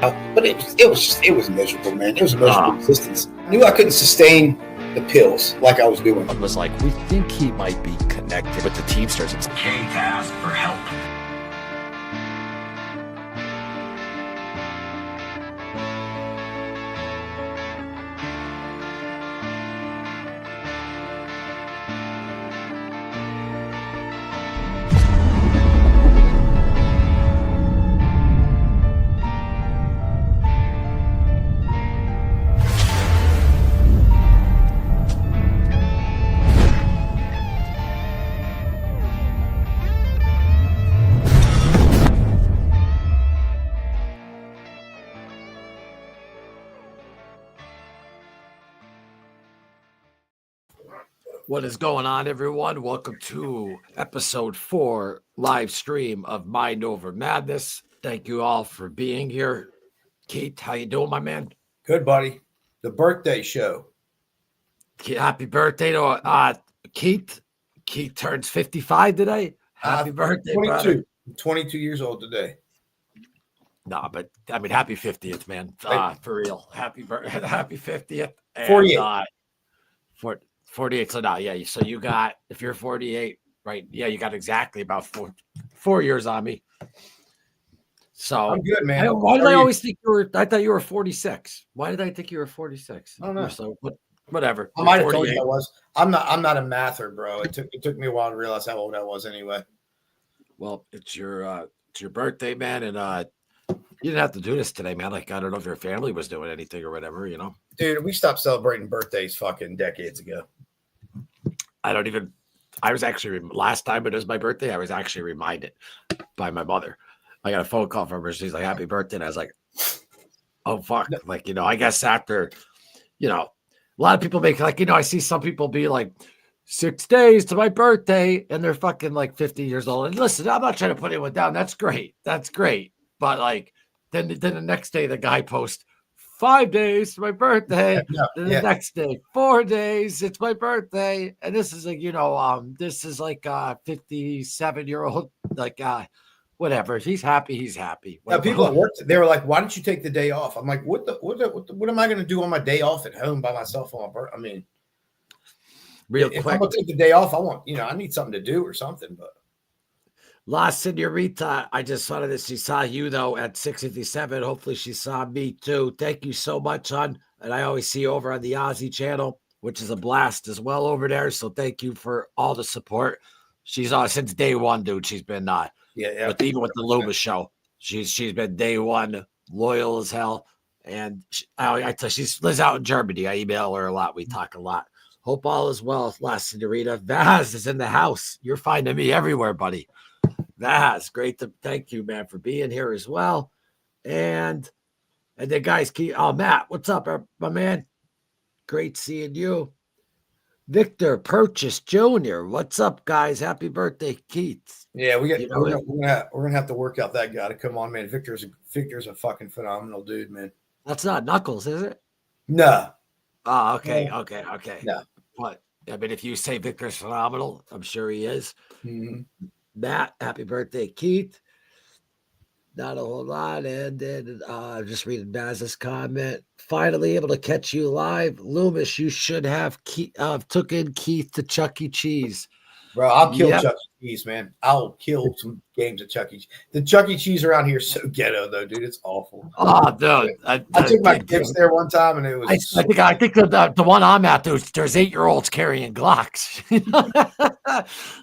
But it was miserable, man. It was a miserable existence. I knew I couldn't sustain the pills like I was doing. It was like, we think he might be connected with the Teamsters. It's Kate asked for help. What is going on, everyone? Welcome to episode 4 live stream of Mind Over Madness. Thank you all for being here. Keith, how you doing, my man? Good, buddy. The birthday show. Happy birthday to Keith. Keith turns 55 today. Happy birthday, 22. brother. I'm 22 years old today. No, but I mean, happy 50th, man. For real. Happy 50th. And, 48. 48. So now, yeah. So you got, if you're 48, right? Yeah, you got exactly about four years on me. So I'm good, man. Why did I always think you were? I thought you were 46. Why did I think you were 46? I don't know. So whatever. I might have told you I was. I'm not a mather, bro. It took me a while to realize how old I was anyway. Well, it's your birthday, man, and you didn't have to do this today, man. Like, I don't know if your family was doing anything or whatever, you know. Dude, we stopped celebrating birthdays fucking decades ago. I was actually, last time it was my birthday, I was actually reminded by my mother. I got a phone call from her. She's like, happy birthday. And I was like, oh, fuck. Like, you know, I guess after, you know, a lot of people make, like, you know, I see some people be like 6 days to my birthday and they're fucking like 50 years old. And listen, I'm not trying to put anyone down. That's great. That's great. But like, then the next day, the guy posts 5 days to my birthday. Then the next day, 4 days, it's my birthday. And this is like, you know, this is like a 57-year-old, like, whatever. If he's happy, he's happy. Now, people at work, they were like, why don't you take the day off? I'm like, what am I going to do on my day off at home by myself on my birthday? I mean, if I'm going to take the day off, I need something to do or something, but. La Senorita, I just saw that she saw you, though, at 657. Hopefully she saw me, too. Thank you so much, hon. And I always see you over on the Aussie channel, which is a blast as well over there. So thank you for all the support. She's since day one, dude. She's been even with the Loomis show. She's been day one, loyal as hell. And she lives out in Germany. I email her a lot. We talk a lot. Hope all is well, La Senorita. Vaz is in the house. You're finding me everywhere, buddy. That's great. Thank you, man, for being here as well. And then guys, Matt, what's up, my man? Great seeing you. Victor Purchase Jr. What's up, guys? Happy birthday, Keith. Yeah, we're gonna have to work out that guy to come on, man. Victor's a fucking phenomenal dude, man. That's not Knuckles, is it? No. Oh, okay. No. But I mean, if you say Victor's phenomenal, I'm sure he is. Mm-hmm. Matt, happy birthday, Keith. Not a whole lot. And then just reading Baz's comment. Finally able to catch you live. Loomis, you should have took in Keith to Chuck E. Cheese. Bro, I'll kill Chuck E. Cheese, man. I'll kill some games at Chuck E. Cheese. The Chuck E. Cheese around here is so ghetto, though, dude. It's awful. Oh, dude. I took my kids there one time, and it was. I think the one I'm at, there's 8-year-olds carrying Glocks.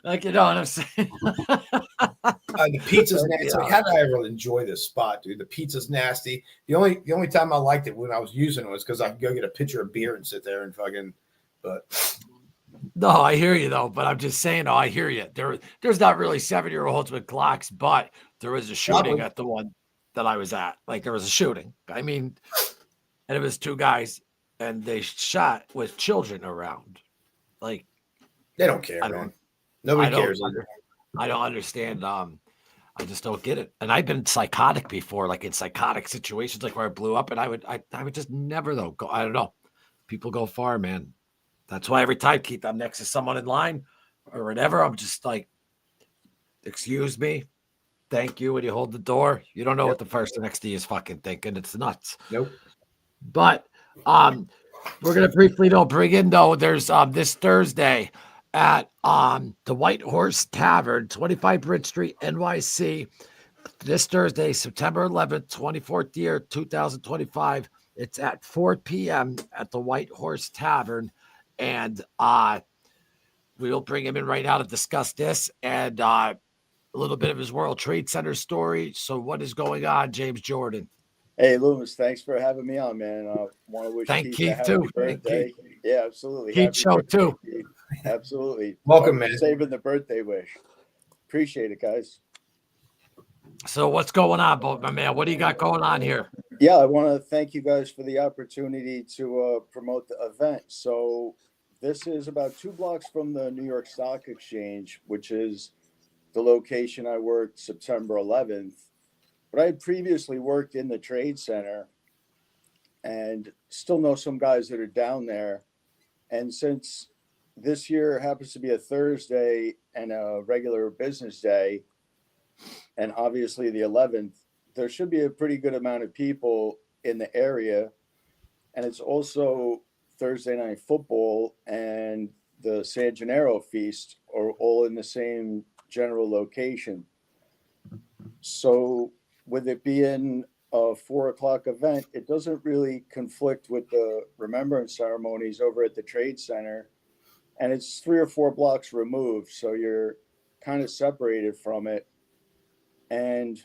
Like, you know what I'm saying? The pizza's nasty. Like, how did I ever enjoy this spot, dude? The pizza's nasty. The only time I liked it when I was using it was because I could go get a pitcher of beer and sit there and fucking. But. No, I hear you though, but I'm just saying, I hear you. There's not really 7-year-olds with Glocks, but there was a shooting at the one that I was at. Like, there was a shooting. I mean, and it was 2 guys, and they shot with children around. Like, they don't care, man. Nobody cares. I don't understand. I just don't get it. And I've been psychotic before, like in psychotic situations, like where I blew up, and I would just never though go. I don't know. People go far, man. That's why every time, Keith, I'm next to someone in line or whatever, I'm just like, excuse me. thank you when you hold the door. You don't know what the person next to you is fucking thinking. It's nuts. Nope. But we're gonna briefly bring in there's this Thursday at the White Horse Tavern, 25 Bridge Street, NYC. This Thursday, September 11th, 24th year, 2025. It's at 4 p.m. at the White Horse Tavern. And we'll bring him in right now to discuss this and a little bit of his World Trade Center story. So what is going on, James Jordan? Hey, Loomis, thanks for having me on, man. I want to wish Keith a happy birthday. Yeah, absolutely. Keith show too. Keith. Absolutely. Welcome, man. Saving the birthday wish. Appreciate it, guys. So what's going on, my man? What do you got going on here? Yeah, I want to thank you guys for the opportunity to promote the event. So this is about 2 blocks from the New York Stock Exchange, which is the location I worked September 11th. But I had previously worked in the Trade Center and still know some guys that are down there. And since this year happens to be a Thursday and a regular business day, and obviously the 11th, there should be a pretty good amount of people in the area. And it's also Thursday night football and the San Gennaro feast are all in the same general location. So with it being a 4 o'clock event, it doesn't really conflict with the remembrance ceremonies over at the Trade Center. And it's 3 or 4 blocks removed. So you're kind of separated from it. And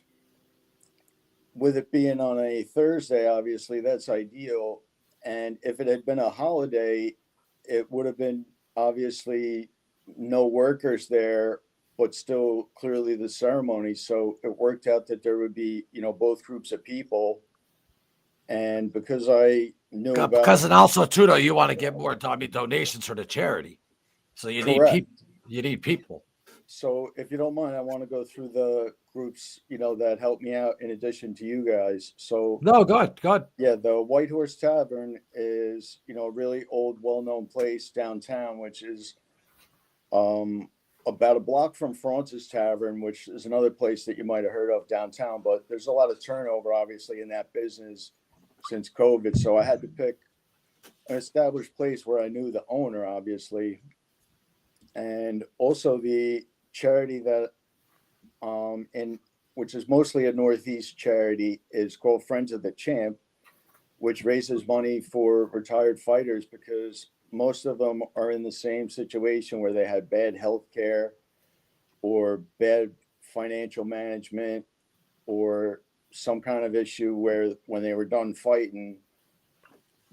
with it being on a Thursday, obviously that's ideal. And if it had been a holiday, it would have been obviously no workers there, but still clearly the ceremony. So it worked out that there would be, both groups of people. And because I knew because and also too, though, you want to get more donations for the charity. So you need people. You need people. So if you don't mind, I want to go through the groups, that helped me out in addition to you guys. So no, go ahead. Yeah, the White Horse Tavern is, a really old, well-known place downtown, which is about a block from Francis Tavern, which is another place that you might have heard of downtown. But there's a lot of turnover, obviously, in that business since COVID. So I had to pick an established place where I knew the owner, obviously. And also the charity that which is mostly a Northeast charity, is called Friends of the Champ, which raises money for retired fighters because most of them are in the same situation where they had bad health care or bad financial management or some kind of issue where when they were done fighting,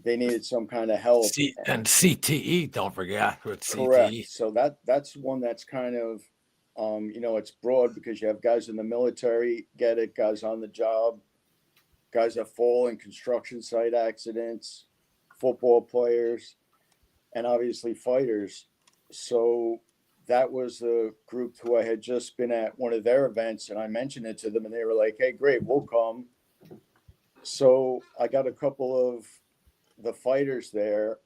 they needed some kind of help. And CTE, don't forget. With Correct. CTE. So that's one that's kind of, it's broad because you have guys in the military get it, guys on the job, guys that fall in construction site accidents, football players, and obviously fighters. So that was the group who I had just been at one of their events, and I mentioned it to them, and they were like, "Hey, great, we'll come." So I got a couple of the fighters there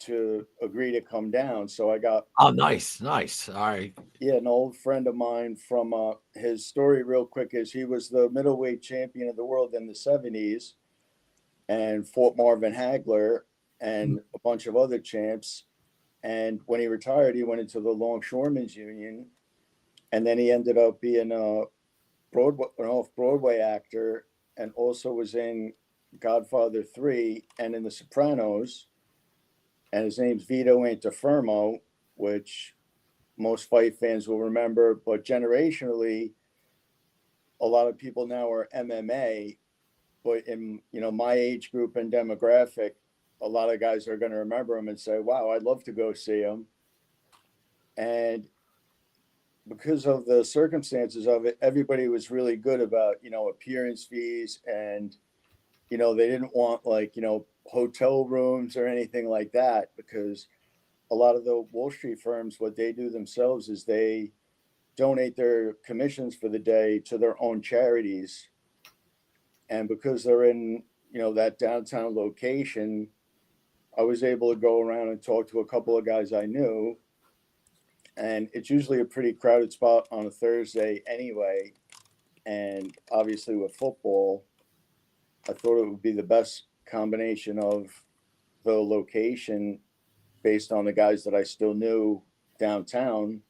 to agree to come down. So I got nice. All right. Yeah, an old friend of mine from his story real quick is he was the middleweight champion of the world in the 70s and fought Marvin Hagler and a bunch of other champs. And when he retired, he went into the Longshoremen's Union, and then he ended up being an off-Broadway actor, and also was in Godfather 3 and in The Sopranos. And his name's Vito Antifermo, which most fight fans will remember. But generationally, a lot of people now are MMA. But in my age group and demographic, a lot of guys are going to remember him and say, "Wow, I'd love to go see him." And because of the circumstances of it, everybody was really good about appearance fees, and they didn't want hotel rooms or anything like that, because a lot of the Wall Street firms, what they do themselves is they donate their commissions for the day to their own charities. And because they're in, that downtown location, I was able to go around and talk to a couple of guys I knew. And it's usually a pretty crowded spot on a Thursday anyway. And obviously with football, I thought it would be the best combination of the location based on the guys that I still knew downtown.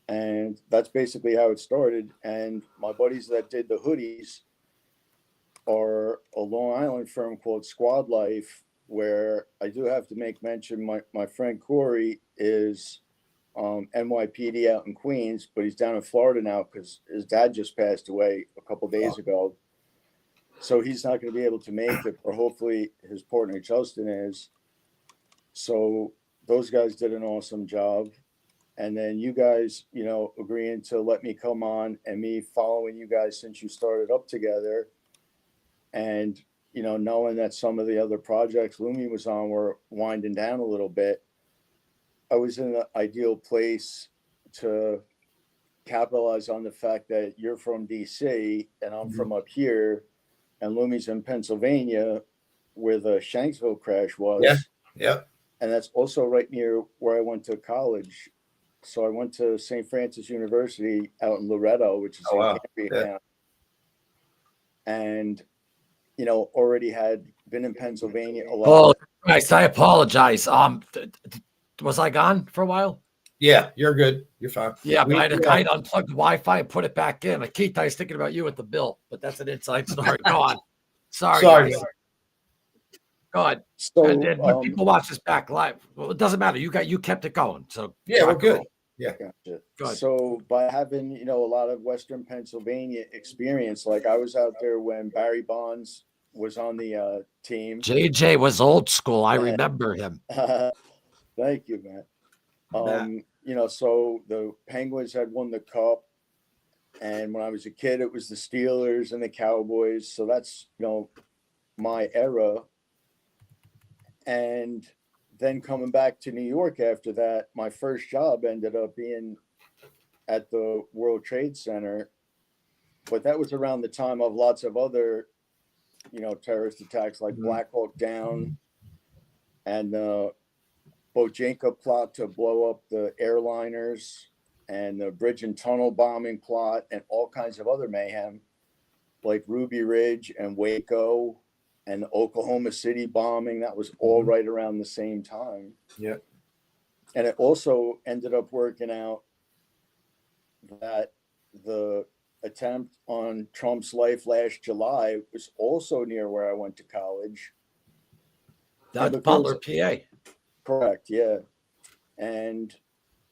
And that's basically how it started. And my buddies that did the hoodies are a Long Island firm called Squad Life, where I do have to make mention my friend Corey is NYPD out in Queens, but he's down in Florida now because his dad just passed away a couple days ago. So he's not going to be able to make it, or hopefully his partner Justin is. So those guys did an awesome job. And then you guys, agreeing to let me come on and me following you guys since you started up together. And, knowing that some of the other projects Lumi was on were winding down a little bit, I was in the ideal place to capitalize on the fact that you're from DC and I'm from up here, and Lumi's in Pennsylvania where the Shanksville crash was. Yeah. And that's also right near where I went to college. So I went to St. Francis University out in Loretto, which is in Cambria now. And, already had been in Pennsylvania a lot. Oh, Christ, I apologize. Was I gone for a while? Yeah, you're good. You're fine. Yeah, but I had a guy unplug the Wi-Fi and put it back in. Keith, I was thinking about you at the bill, but that's an inside story. Go on. Sorry, guys. Go ahead. So, and then when people watch this back live, well, it doesn't matter. You kept it going. So yeah, we're good. Yeah. Gotcha. So by having, a lot of Western Pennsylvania experience, like I was out there when Barry Bonds was on the team. JJ was old school. I remember him. Thank you, man. So the Penguins had won the cup. And when I was a kid, it was the Steelers and the Cowboys. So that's, my era. And then coming back to New York after that, my first job ended up being at the World Trade Center. But that was around the time of lots of other, terrorist attacks like Black Hawk Down and the Bojinka plot to blow up the airliners and the bridge and tunnel bombing plot and all kinds of other mayhem like Ruby Ridge and Waco and the Oklahoma City bombing. That was all right around the same time. Yeah. And it also ended up working out that the attempt on Trump's life last July was also near where I went to college. That's Butler, PA. Correct, yeah. And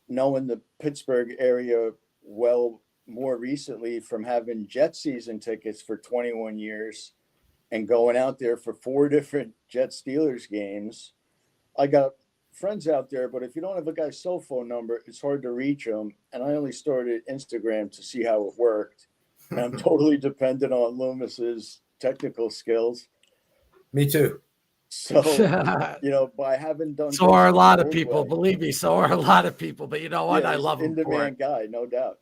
knowing the Pittsburgh area well more recently from having Jet season tickets for 21 years and going out there for 4 different Jet Steelers games, I got friends out there, but if you don't have a guy's cell phone number, it's hard to reach them. And I only started Instagram to see how it worked. And I'm totally dependent on Loomis's technical skills. Me too. So, by having done so are a lot of people, believe me, so are a lot of people. But you know what? I love him. In-demand guy, no doubt.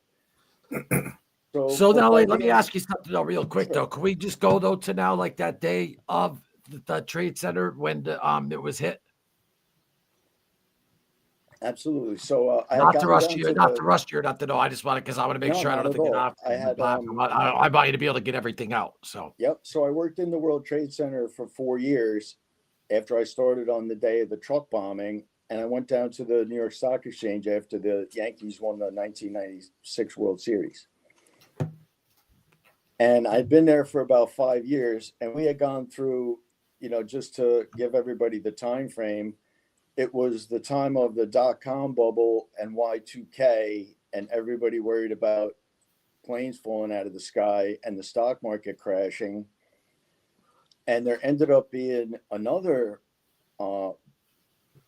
So now let me ask you something though, real quick though. Can we just go though to now like that day of the Trade Center when it was hit? Absolutely. So not to rush you, not to know. I just want to because I want to make sure I don't have to get off. I want you to be able to get everything out. So So I worked in the World Trade Center for 4 years after I started on the day of the truck bombing, and I went down to the New York Stock Exchange after the Yankees won the 1996 World Series. And I'd been there for about 5 years, and we had gone through, just to give everybody the time frame, it was the time of the .com bubble and Y2K, and everybody worried about planes falling out of the sky and the stock market crashing. And there ended up being another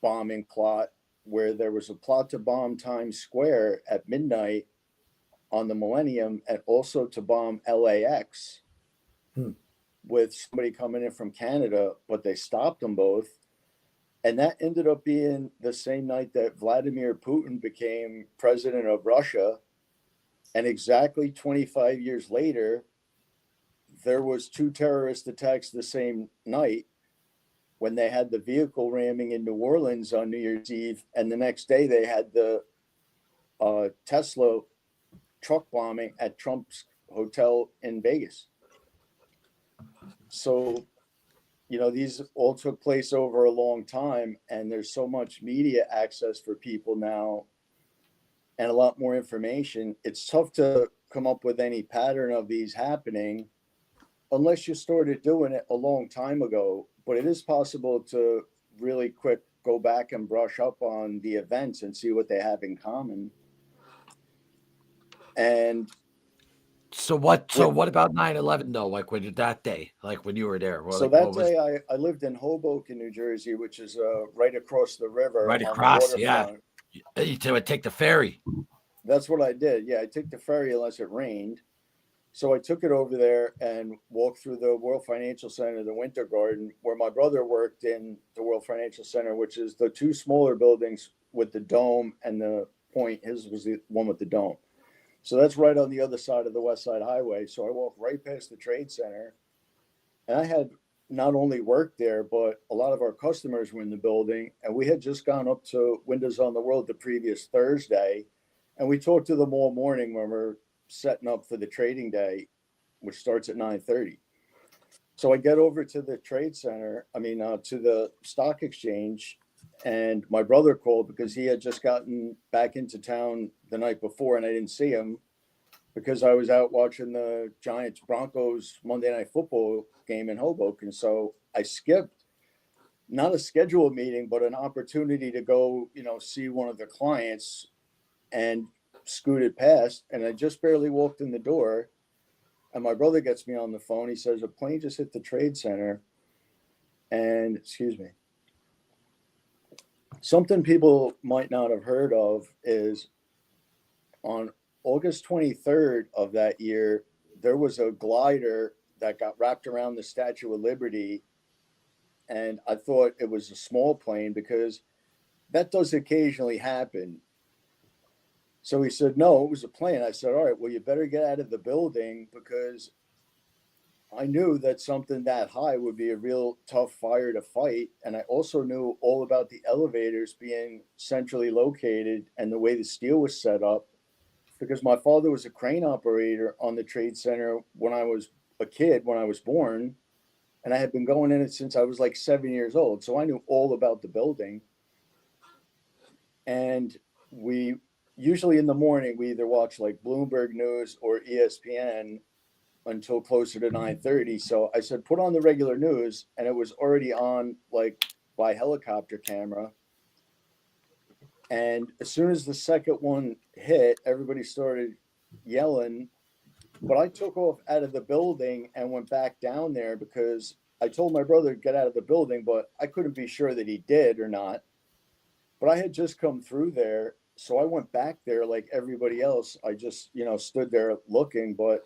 bombing plot where there was a plot to bomb Times Square at midnight on the Millennium and also to bomb LAX with somebody coming in from Canada, but they stopped them both. And that ended up being the same night that Vladimir Putin became president of Russia. And exactly 25 years later, there was 2 terrorist attacks the same night when they had the vehicle ramming in New Orleans on New Year's Eve. And the next day they had the Tesla truck bombing at Trump's hotel in Vegas. So, these all took place over a long time, and there's so much media access for people now and a lot more information. It's tough to come up with any pattern of these happening unless you started doing it a long time ago. But it is possible to really quick go back and brush up on the events and see what they have in common. And so what about 9/11 though? Like when that day, like when you were there? So that day I lived in Hoboken, New Jersey, which is right across the river. Right on across, the waterfront. Yeah. You would take the ferry. That's what I did. Yeah, I took the ferry unless it rained. So I took it over there and walked through the World Financial Center, the Winter Garden, where my brother worked in the World Financial Center, which is the two smaller buildings with the dome and the point. His was the one with the dome. So that's right on the other side of the West Side Highway. So I walked right past the Trade Center, and I had not only worked there, but a lot of our customers were in the building, and we had just gone up to Windows on the World the previous Thursday, and we talked to them all morning when we're setting up for the trading day, which starts at 9:30. So I get over to the trade center, to the stock exchange, and my brother called because he had just gotten back into town the night before, and I didn't see him because I was out watching the Giants Broncos Monday Night Football game in Hoboken. So I skipped not a scheduled meeting, but an opportunity to go, see one of the clients, and scooted past. And I just barely walked in the door, and my brother gets me on the phone. He says, a plane just hit the Trade Center. And excuse me, something people might not have heard of is on August 23rd of that year, there was a glider that got wrapped around the Statue of Liberty. And I thought it was a small plane because that does occasionally happen. So he said, no, it was a plane. I said, all right, well, you better get out of the building, because I knew that something that high would be a real tough fire to fight. And I also knew all about the elevators being centrally located and the way the steel was set up, because my father was a crane operator on the Trade Center when I was a kid, when I was born, and I had been going in it since I was like 7 years old. So I knew all about the building. And we usually in the morning, we either watch like Bloomberg News or ESPN until closer to 9:30. So I said, put on the regular news, and it was already on like by helicopter camera. And as soon as the second one hit, everybody started yelling. But I took off out of the building and went back down there because I told my brother to get out of the building, but I couldn't be sure that he did or not. But I had just come through there. So I went back there like everybody else. I just, stood there looking. But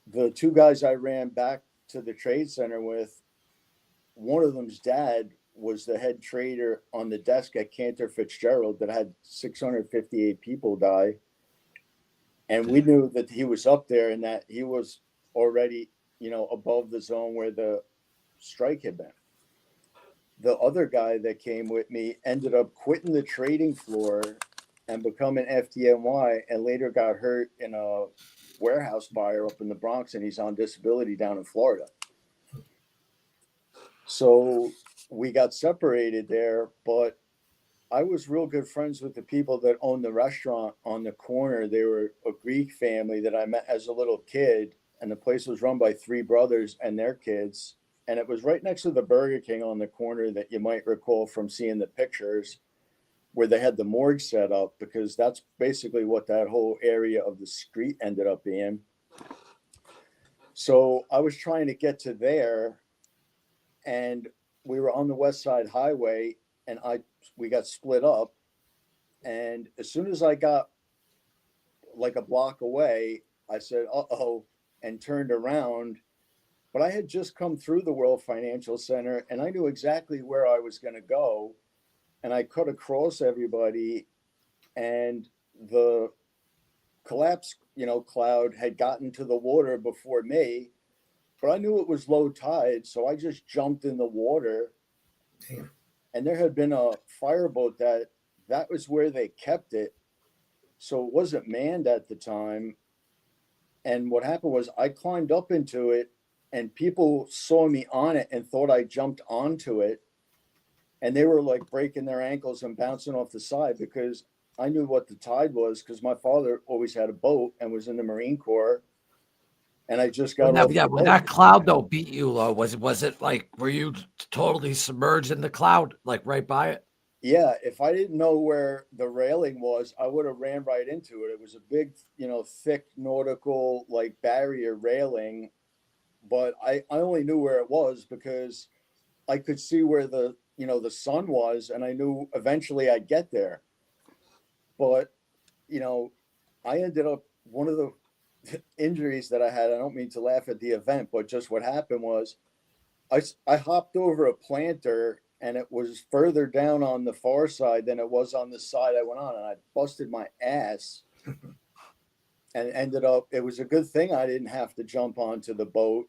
the two guys I ran back to the Trade Center with, one of them's dad was the head trader on the desk at Cantor Fitzgerald that had 658 people die. And we knew that he was up there and that he was already, above the zone where the strike had been. The other guy that came with me ended up quitting the trading floor and becoming FDNY, and later got hurt in a warehouse fire up in the Bronx, and he's on disability down in Florida. So we got separated there, but I was real good friends with the people that owned the restaurant on the corner. They were a Greek family that I met as a little kid, and the place was run by three brothers and their kids. And it was right next to the Burger King on the corner that you might recall from seeing the pictures, where they had the morgue set up, because that's basically what that whole area of the street ended up being. So I was trying to get to there, and we were on the West Side Highway, and we got split up. And as soon as I got like a block away, I said, uh-oh, and turned around. But I had just come through the World Financial Center, and I knew exactly where I was going to go. And I cut across everybody, and the collapse, cloud had gotten to the water before me, but I knew it was low tide. So I just jumped in the water. Damn. And there had been a fireboat that was where they kept it. So it wasn't manned at the time. And what happened was I climbed up into it, and people saw me on it and thought I jumped onto it. And they were like breaking their ankles and bouncing off the side because I knew what the tide was, because my father always had a boat and was in the Marine Corps. And I just got off the when boat. that cloud though beat you, was it like, were you totally submerged in the cloud, like right by it? Yeah, if I didn't know where the railing was, I would have ran right into it. It was a big, thick nautical like barrier railing, but I only knew where it was because I could see where the sun was, and I knew eventually I'd get there. But, I ended up, one of the injuries that I had, I don't mean to laugh at the event, but just what happened was I hopped over a planter, and it was further down on the far side than it was on the side I went on, and I busted my ass and ended up, it was a good thing I didn't have to jump onto the boat.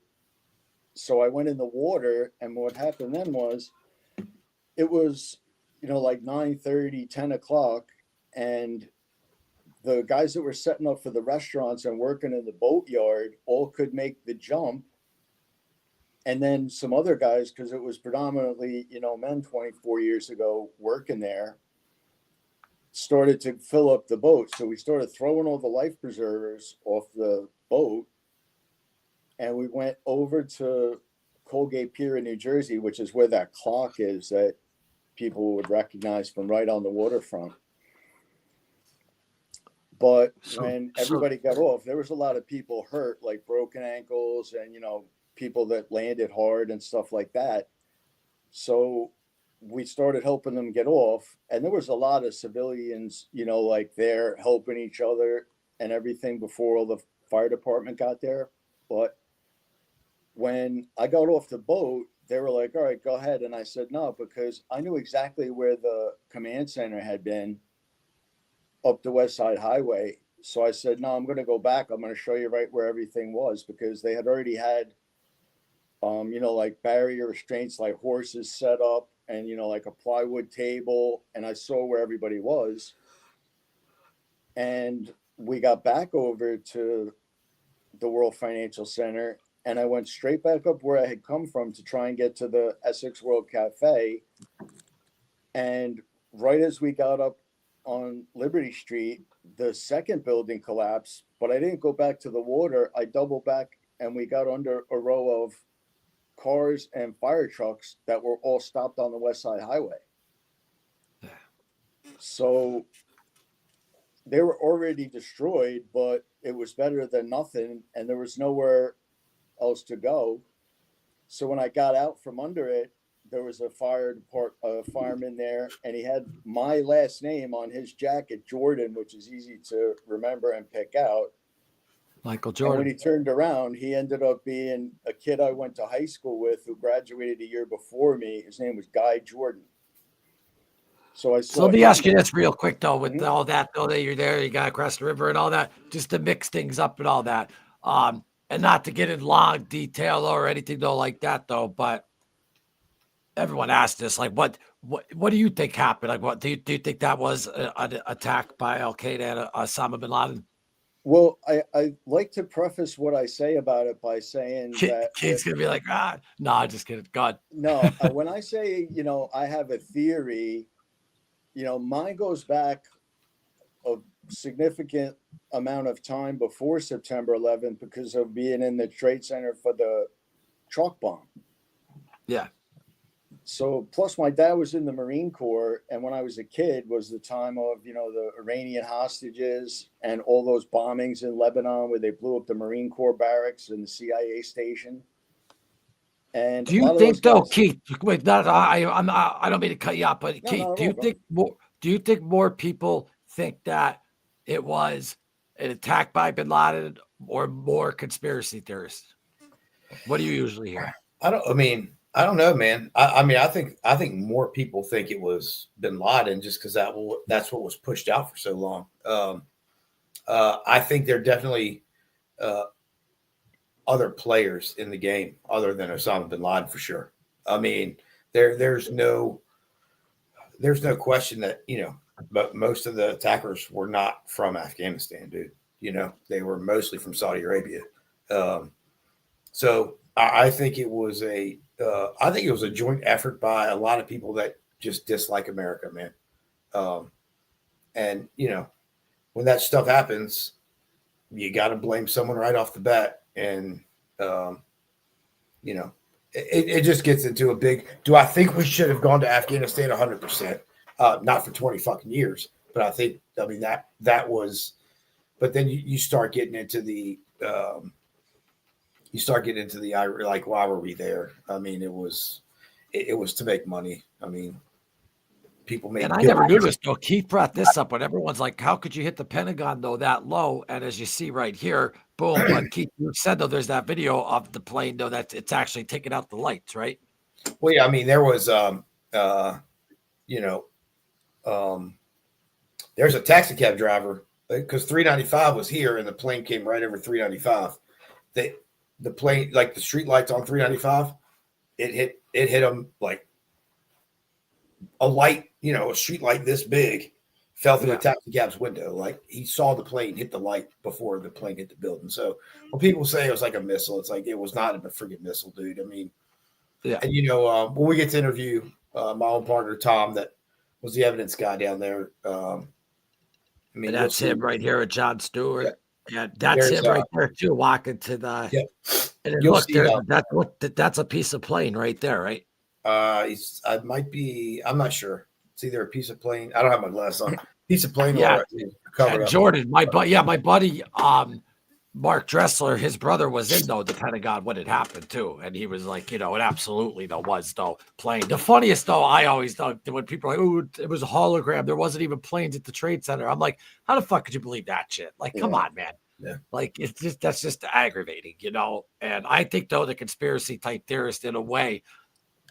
So I went in the water, and what happened then was it was, like 9:30, 10 o'clock, and the guys that were setting up for the restaurants and working in the boatyard all could make the jump. And then some other guys, because it was predominantly, men 24 years ago working there, started to fill up the boat. So we started throwing all the life preservers off the boat, and we went over to Colgate Pier in New Jersey, which is where that clock is that people would recognize from right on the waterfront. But when everybody got off, there was a lot of people hurt, like broken ankles and, people that landed hard and stuff like that. So we started helping them get off. And there was a lot of civilians, like there helping each other and everything before all the fire department got there. But when I got off the boat, they were like, all right, go ahead. And I said, no, because I knew exactly where the command center had been up the West Side Highway. So I said, no, I'm going to go back. I'm going to show you right where everything was, because they had already had, like barrier restraints, like horses set up and, like a plywood table. And I saw where everybody was. And we got back over to the World Financial Center, and I went straight back up where I had come from to try and get to the Essex World Cafe. And right as we got up on Liberty Street, the second building collapsed, but I didn't go back to the water. I doubled back, and we got under a row of cars and fire trucks that were all stopped on the West Side Highway. So they were already destroyed, but it was better than nothing, and there was nowhere else to go. So when I got out from under it, there was a fireman there, and he had my last name on his jacket, Jordan, which is easy to remember and pick out. Michael Jordan. And when he turned around, he ended up being a kid I went to high school with who graduated a year before me. His name was Guy Jordan. So let me ask you this real quick, though, with all that, though, that you're there, you got across the river and all that, just to mix things up and all that. And not to get in long detail or anything, though, like that, though, but everyone asked this, like, what do you think happened? Like, what do you think that was an attack by Al Qaeda and Osama bin Laden? Well, I like to preface what I say about it by saying that Kid's gonna be like, no, just kidding. God. No, when I say, I have a theory, mine goes back a significant amount of time before September 11th because of being in the Trade Center for the truck bomb. Yeah. So plus my dad was in the Marine Corps, and when I was a kid was the time of, the Iranian hostages and all those bombings in Lebanon where they blew up the Marine Corps barracks and the CIA station. And do you think though, Keith? Wait, I don't mean to cut you off, but Keith, do you think more people think that it was an attack by bin Laden or more conspiracy theorists? What do you usually hear? I don't know, man. I think more people think it was bin Laden just because that's what was pushed out for so long. I think there are definitely other players in the game other than Osama bin Laden for sure. I mean, there's no question that, but most of the attackers were not from Afghanistan, dude. They were mostly from Saudi Arabia. So I think it was a joint effort by a lot of people that just dislike America, man. And when that stuff happens, you got to blame someone right off the bat. And it just gets into a big. Do I think we should have gone to Afghanistan 100%? Not for 20 fucking years, but I think that was. But then you start getting into the. Like, why were we there? I mean, it was to make money. I mean, people make. And I never knew this, though. Keith brought this up, but everyone's like, how could you hit the Pentagon, though, that low? And as you see right here, boom. But Keith, you said, though, there's that video of the plane, though, that it's actually taking out the lights, right? Well, yeah, I mean, there was, there's a taxi cab driver, because 395 was here and the plane came right over 395. The plane, like the street lights on 395, it hit them like a light, a street light this big fell through the taxi cab's window. Like, he saw the plane hit the light before the plane hit the building. So when people say it was like a missile, it's like, it was not a freaking missile, dude. I mean, yeah. And when we get to interview my own partner Tom, that was the evidence guy down there. I mean, and that's him right here at John Stewart. Yeah, that's him right there too, walking to the. Yeah. And then look, that's a piece of plane right there, right? It might be. I'm not sure. It's either a piece of plane. I don't have my glasses on. Piece of plane. Yeah. Or cover up. Jordan, my buddy, Mark Dressler, his brother was in the Pentagon when it happened too, and he was like, it absolutely was plane. The funniest I always thought when people are like, oh, it was a hologram. There wasn't even planes at the Trade Center. I'm like, how the fuck could you believe that shit? Like, come on, man. Yeah. Like, that's just aggravating, And I think the conspiracy type theorist, in a way,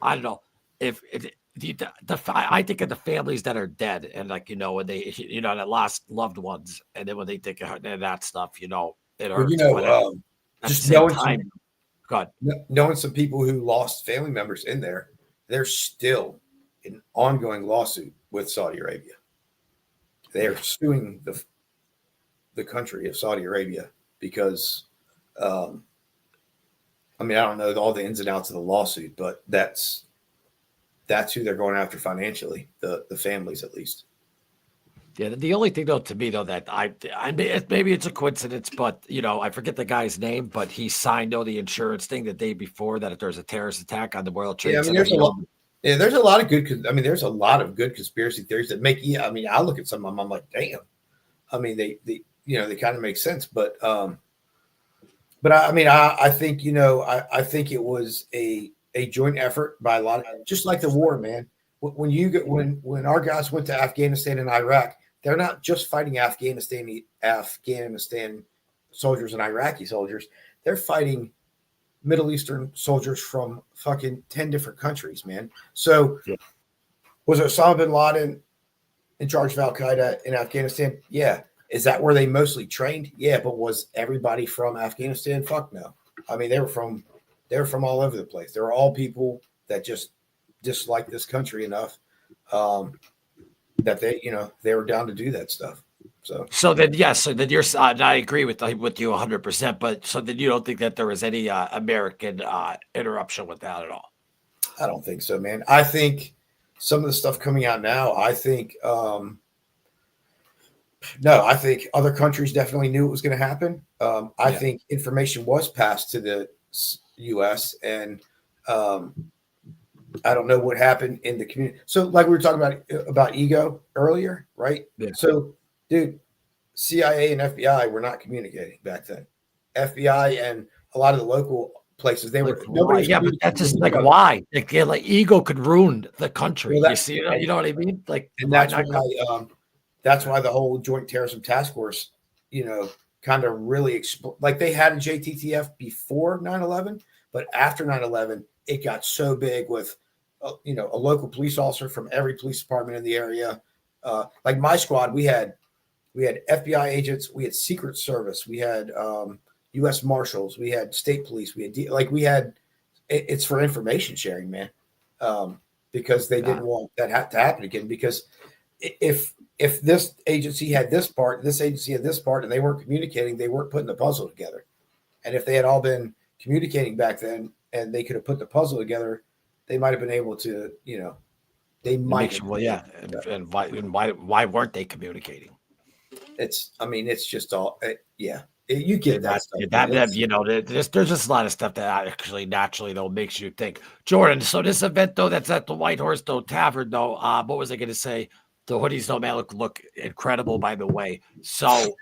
I don't know if I think of the families that are dead and when they that lost loved ones, and then when they think of that stuff, it hurts. Just knowing some people who lost family members in there, there's still an ongoing lawsuit with Saudi Arabia. They're suing the country of Saudi Arabia because, I don't know all the ins and outs of the lawsuit, but that's who they're going after financially, the families at least. Yeah, the only thing to me that maybe it's a coincidence, but I forget the guy's name, but he signed the insurance thing the day before that if there's a terrorist attack on the World Trade Center. There's a lot of good. There's a lot of good conspiracy theories that make you. I look at some of them, I'm like, damn. They kind of make sense, but I think I think it was a joint effort by a lot of, just like the war, man. When our guys went to Afghanistan and Iraq, they're not just fighting Afghanistan soldiers and Iraqi soldiers. They're fighting Middle Eastern soldiers from fucking 10 different countries, man. So was Osama bin Laden in charge of Al-Qaeda in Afghanistan? Yeah. Is that where they mostly trained? Yeah. But was everybody from Afghanistan? Fuck no. They were from all over the place. They were all people that just dislike this country enough that they were down to do that stuff. So then you're. I agree with you 100%. But so then you don't think that there was any American interruption with that at all? I don't think so, man. I think some of the stuff coming out now. I think no. I think other countries definitely knew it was going to happen. I think information was passed to the U.S. and I don't know what happened in the community. So like we were talking about ego earlier, right? Yeah. So, dude, CIA and FBI were not communicating back then. FBI and a lot of the local places, they were. But that's just like why? Like ego could ruin the country. Well, you see, you know what I mean? Like, and that's why the whole Joint Terrorism Task Force, kind of really like they had a JTTF before 9/11, but after 9/11, it got so big with, a local police officer from every police department in the area. Like my squad, we had FBI agents, we had Secret Service, we had U.S. Marshals, we had state police, it's for information sharing, man, because they didn't want that to happen again. Because if if this agency had this part, this agency had this part, and they weren't communicating, they weren't putting the puzzle together. And if they had all been communicating back then and they could have put the puzzle together, they might have been able to, they might have. Well, yeah. And why weren't they communicating? It's just all, you get that stuff. There's just a lot of stuff that actually naturally though makes you think. Jordan, so this event though, that's at the White Horse Tavern though. What was I going to say? The hoodies though, man, look incredible. By the way, so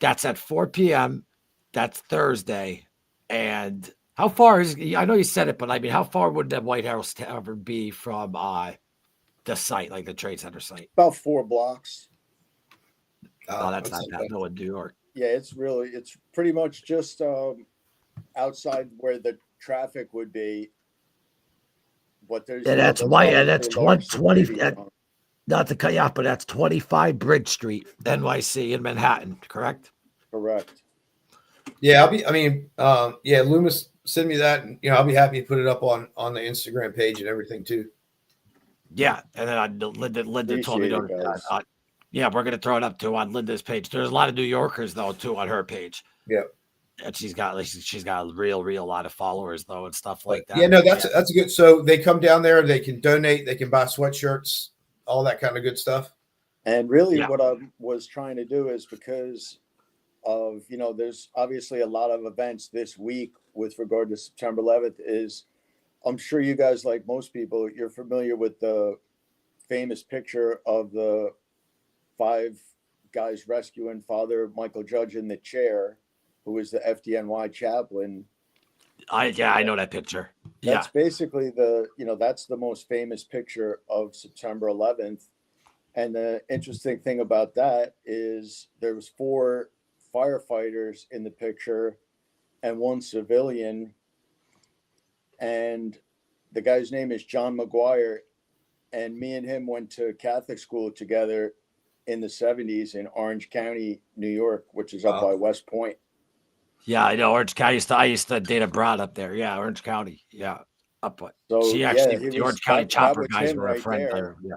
that's at 4 p.m. That's Thursday, and how far is? I know you said it, but I mean, how far would the White Horse Tavern be from the site, like the Trade Center site? About 4 blocks. Oh, that's not that. No, in New York. Yeah, it's pretty much just outside where the traffic would be. But there's that's white, and that's 20. Not to cut you off, but that's 25 Bridge Street, NYC in Manhattan, correct? Correct. Yeah, Loomis, send me that, and I'll be happy to put it up on the Instagram page and everything too. Yeah, and then Linda told me to. Yeah, we're gonna throw it up too on Linda's page. There's a lot of New Yorkers though too on her page. Yeah, and she's got a real lot of followers though and stuff like that. Yeah, no, that's a good. So they come down there, they can donate, they can buy sweatshirts, all that kind of good stuff. And really, what I was trying to do is because of there's obviously a lot of events this week with regard to September 11th. Is I'm sure you guys, like most people, you're familiar with the famous picture of the 5 guys rescuing Father Michael Judge in the chair, who was the FDNY chaplain. I know that picture. That's basically that's the most famous picture of September 11th. And the interesting thing about that is there was 4 firefighters in the picture and 1 civilian. And the guy's name is John McGuire. And me and him went to Catholic school together in the 70s in Orange County, New York, which is up by West Point. Yeah, I know Orange County. I used to date a broad up there. Yeah, Orange County. Yeah, up. So the Orange County chopper guys were a friend there. Yeah.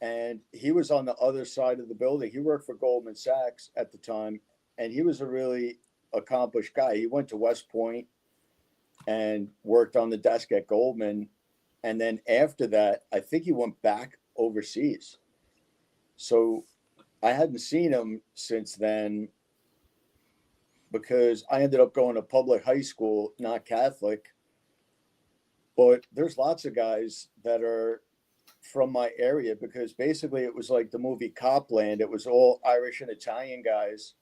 And he was on the other side of the building. He worked for Goldman Sachs at the time, and he was a really accomplished guy. He went to West Point and worked on the desk at Goldman. And then after that, I think he went back overseas. So I hadn't seen him since then because I ended up going to public high school, not Catholic. But there's lots of guys that are from my area because basically it was like the movie Copland. It was all Irish and Italian guys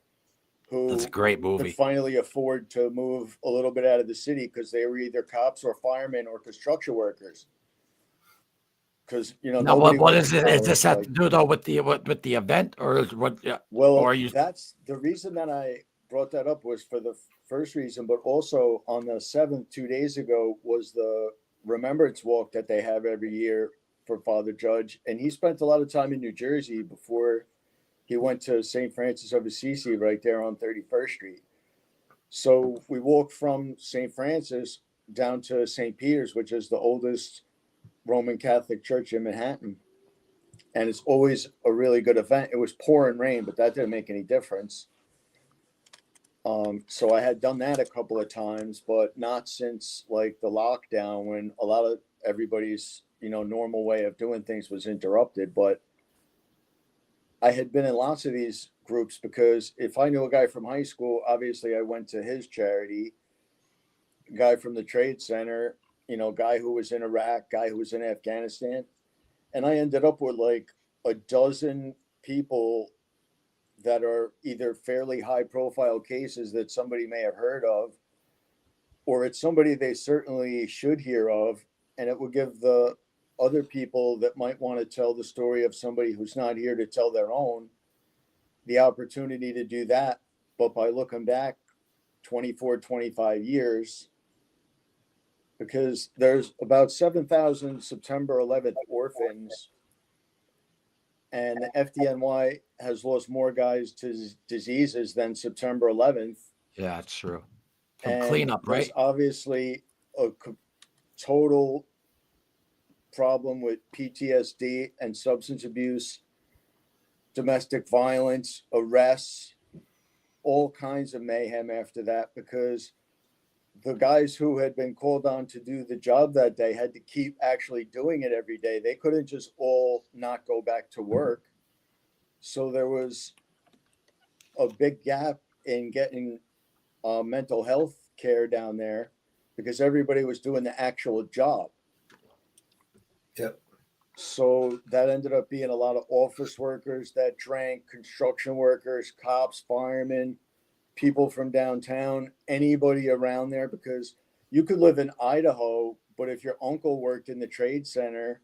who That's a great movie. Could finally afford to move a little bit out of the city because they were either cops or firemen or construction workers. Because what is it? Is this have to do though with the event or what? Well, or that's the reason that I brought that up was for the first reason, but also on the 7th, 2 days ago, was the remembrance walk that they have every year for Father Judge, and he spent a lot of time in New Jersey before he went to St. Francis of Assisi right there on 31st Street. So we walked from St. Francis down to St. Peter's, which is the oldest Roman Catholic church in Manhattan. And it's always a really good event. It was pouring rain, but that didn't make any difference. So I had done that a couple of times, but not since like the lockdown when a lot of everybody's, normal way of doing things was interrupted. But I had been in lots of these groups because if I knew a guy from high school, obviously I went to his charity. Guy from the Trade Center, guy who was in Iraq, guy who was in Afghanistan. And I ended up with like a dozen people that are either fairly high profile cases that somebody may have heard of, or it's somebody they certainly should hear of. And it will give the other people that might want to tell the story of somebody who's not here to tell their own the opportunity to do that. But by looking back 24, 25 years, because there's about 7,000 September 11th orphans, and the FDNY has lost more guys to diseases than September 11th. Yeah, it's true. From cleanup, right? There's obviously a total problem with PTSD and substance abuse domestic violence, arrests, all kinds of mayhem after that, because the guys who had been called on to do the job that day had to keep actually doing it every day. They couldn't just all not go back to work. So there was a big gap in getting mental health care down there because everybody was doing the actual job. Yep. So that ended up being a lot of office workers that drank, construction workers, cops, firemen, people from downtown, anybody around there, because you could live in Idaho, but if your uncle worked in the trade center,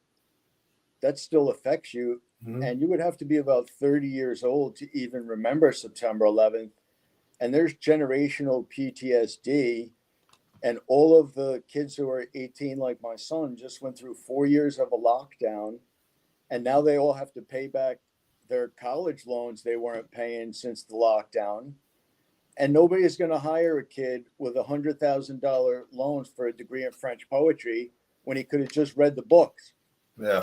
that still affects you. Mm-hmm. And you would have to be about 30 years old to even remember September 11th. And there's generational PTSD. And all of the kids who are 18, like my son, just went through 4 years of a lockdown. And now they all have to pay back their college loans they weren't paying since the lockdown. And nobody is going to hire a kid with $100,000 loans for a degree in French poetry when he could have just read the books. Yeah.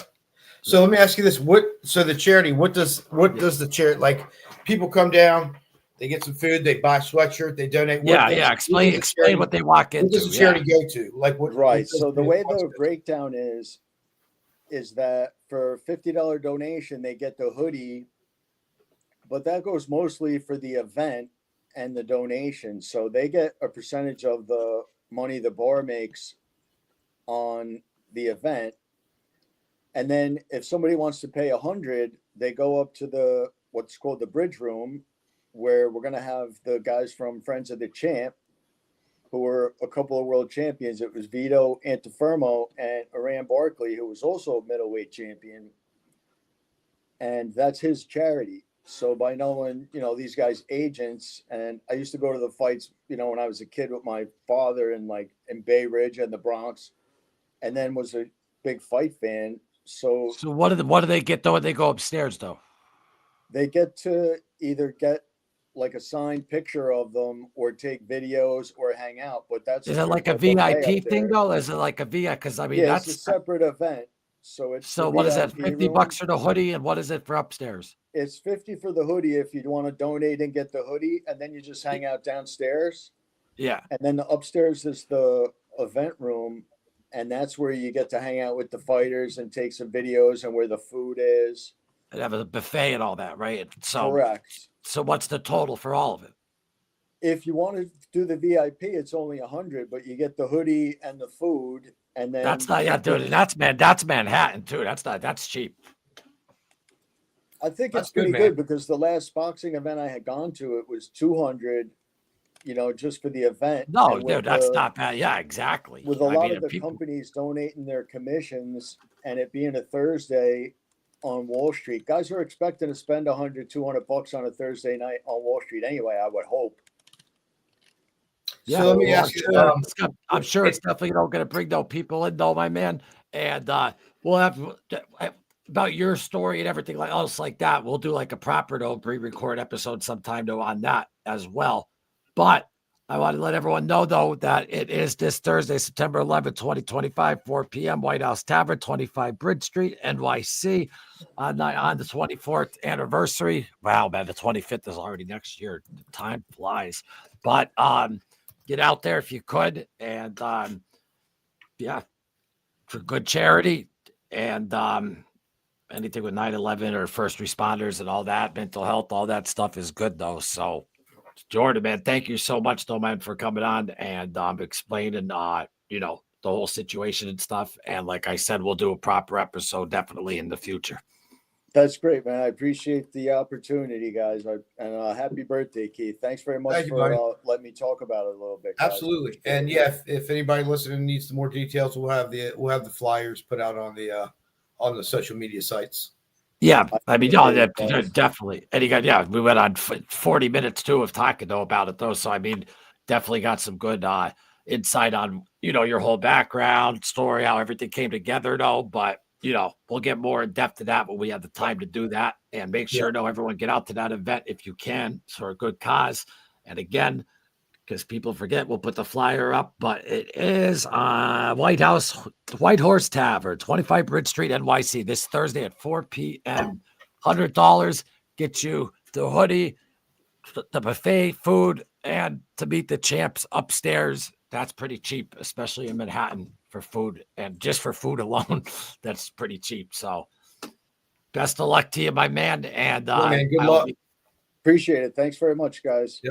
So let me ask you this: so the charity? What does the charity, like? People come down, they get some food, they buy a sweatshirt, they donate. Explain what they walk into. What does the charity go to? Like what? Right. So the way the breakdown is that for a $50 donation, they get the hoodie, but that goes mostly for the event and the donation. So they get a percentage of the money the bar makes on the event. And then if somebody wants to pay $100, they go up to what's called the bridge room, where we're going to have the guys from Friends of the Champ, who were a couple of world champions. It was Vito Antifermo and Aran Barkley, who was also a middleweight champion. And that's his charity. So by knowing, these guys' agents, and I used to go to the fights, when I was a kid with my father in Bay Ridge and the Bronx, and then was a big fight fan. So what do they get though when they go upstairs though? They get to either get like a signed picture of them or take videos or hang out. But is it like a VIP thing though? Is it like a VIP? Because that's a separate event. So what is that? $50 for the hoodie, and what is it for upstairs? It's $50 for the hoodie if you want to donate and get the hoodie, and then you just hang out downstairs. Yeah. And then the upstairs is the event room. And that's where you get to hang out with the fighters and take some videos and where the food is. And have a buffet and all that, right? So, correct. So what's the total for all of it? If you want to do the VIP, it's only $100, but you get the hoodie and the food. And then that's Manhattan too. That's cheap. I think it's pretty good because the last boxing event I had gone to, it was $200. Just for the event. No, dude, that's not bad. Yeah, exactly. With a lot of the companies donating their commissions and it being a Thursday on Wall Street, guys are expecting to spend $100-$200 on a Thursday night on Wall Street anyway, I would hope. Yeah, so let me ask you. I'm sure it's definitely going to bring no people in, though, my man. And we'll have about your story and everything else like that. We'll do like a proper pre-record episode sometime though on that as well. But I want to let everyone know, though, that it is this Thursday, September 11th, 2025, 4 p.m., White Horse Taven, 25 Bridge Street, NYC, on the 24th anniversary. Wow, man, the 25th is already next year. Time flies. But get out there if you could. And, for good charity. And anything with 9/11 or first responders and all that, mental health, all that stuff is good, though. So, Jordan, man, thank you so much, though, man, for coming on and explaining, the whole situation and stuff. And like I said, we'll do a proper episode definitely in the future. That's great, man. I appreciate the opportunity, guys. And happy birthday, Keith. Thanks very much for letting me talk about it a little bit, guys. Absolutely. And yeah, if anybody listening needs some more details, we'll have the flyers put out on the social media sites. Yeah, I mean, definitely. And we went on 40 minutes too of talking though about it though. So I mean, definitely got some good insight on your whole background story, how everything came together though. But we'll get more in depth to that when we have the time to do that. And make sure everyone get out to that event if you can for a good cause. And again, because people forget, we'll put the flyer up, but it is White Horse Taven, 25 Bridge Street, NYC, this Thursday at 4 p.m. $100. get you the hoodie, the buffet food, and to meet the champs upstairs. That's pretty cheap, especially in Manhattan for food, and just for food alone, that's pretty cheap. So best of luck to you, my man. And man, good luck. Appreciate it. Thanks very much, guys.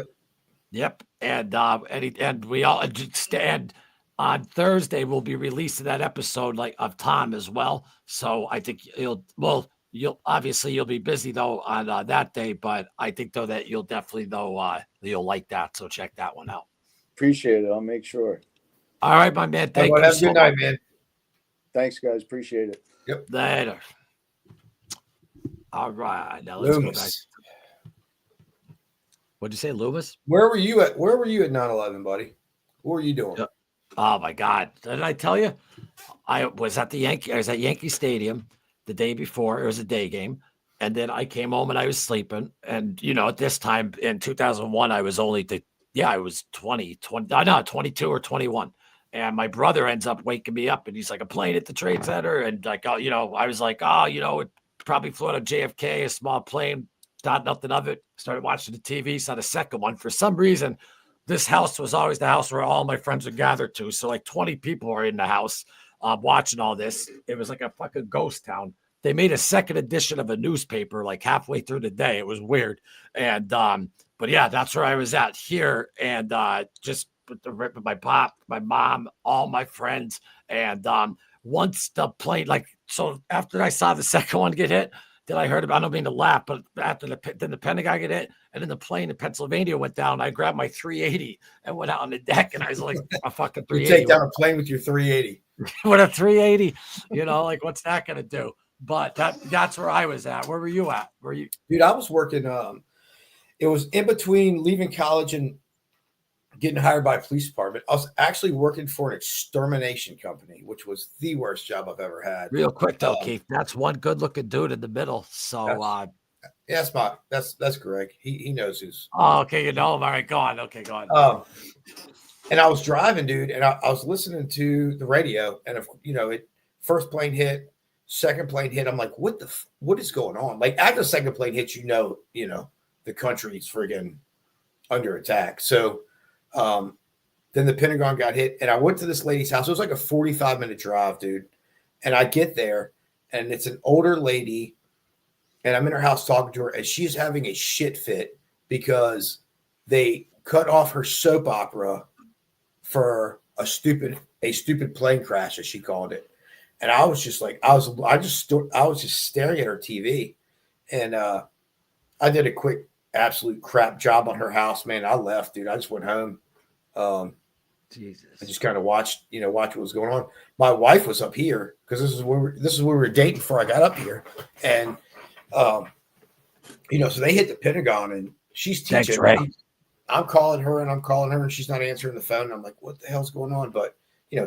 Yep. And we all stand on Thursday. We'll be releasing that episode of Tom as well. So I think you'll be busy though on that day, but I think though that you'll definitely you'll like that. So check that one out. Appreciate it. I'll make sure. All right, my man. Thank you. Have a good night, man. Thanks, guys. Appreciate it. Yep. Later. All right. Now let's go back. What'd you say, Loomis? Where were you at 9/11, buddy? What were you doing? Oh my God. Didn't I tell you? I was at Yankee Stadium the day before. It was a day game. And then I came home and I was sleeping. And at this time in 2001, I was only I was 22 or 21. And my brother ends up waking me up and he's like, a plane at the Trade Center. And I was like, it probably flew out of JFK, a small plane. Thought nothing of it. Started watching the TV. Saw the second one. For some reason, this house was always the house where all my friends would gather to. So 20 people are in the house watching all this. It was like a fucking ghost town. They made a second edition of a newspaper halfway through the day. It was weird. And but yeah, that's where I was at here. And just with my pop, my mom, all my friends. And once the plane, so after I saw the second one get hit, then I heard about, I don't mean to laugh, but after then the Pentagon get hit, and then the plane in Pennsylvania went down. I grabbed my 380 and went out on the deck, and I was like, a fucking 380. You take down a plane with your 380. With a 380, what's that going to do? But that's where I was at. Where were you at? Dude, I was working. It was in between leaving college and getting hired by a police department. I was actually working for an extermination company, which was the worst job I've ever had. Real quick though, Keith, that's one good looking dude in the middle. So that's Greg. He knows who's. Oh, okay, you know him. All right, go on. Okay, go on. And I was driving, dude, and I was listening to the radio, and first plane hit, second plane hit. I'm like, what is going on? After the second plane hits, the country's friggin' under attack. So then the Pentagon got hit, and I went to this lady's house. It was like a 45-minute drive, dude. And I get there, and it's an older lady, and I'm in her house talking to her, and she's having a shit fit because they cut off her soap opera for a stupid plane crash, as she called it. And I was just like, I was just staring at her TV, and I did a quick absolute crap job on her house, man. I left, dude. I just went home. Jesus. I just kind of watched what was going on. My wife was up here because this is where we were dating before I got up here. And, so they hit the Pentagon and she's teaching. Thanks, Ray. I'm calling her and she's not answering the phone. And I'm like, what the hell's going on? But,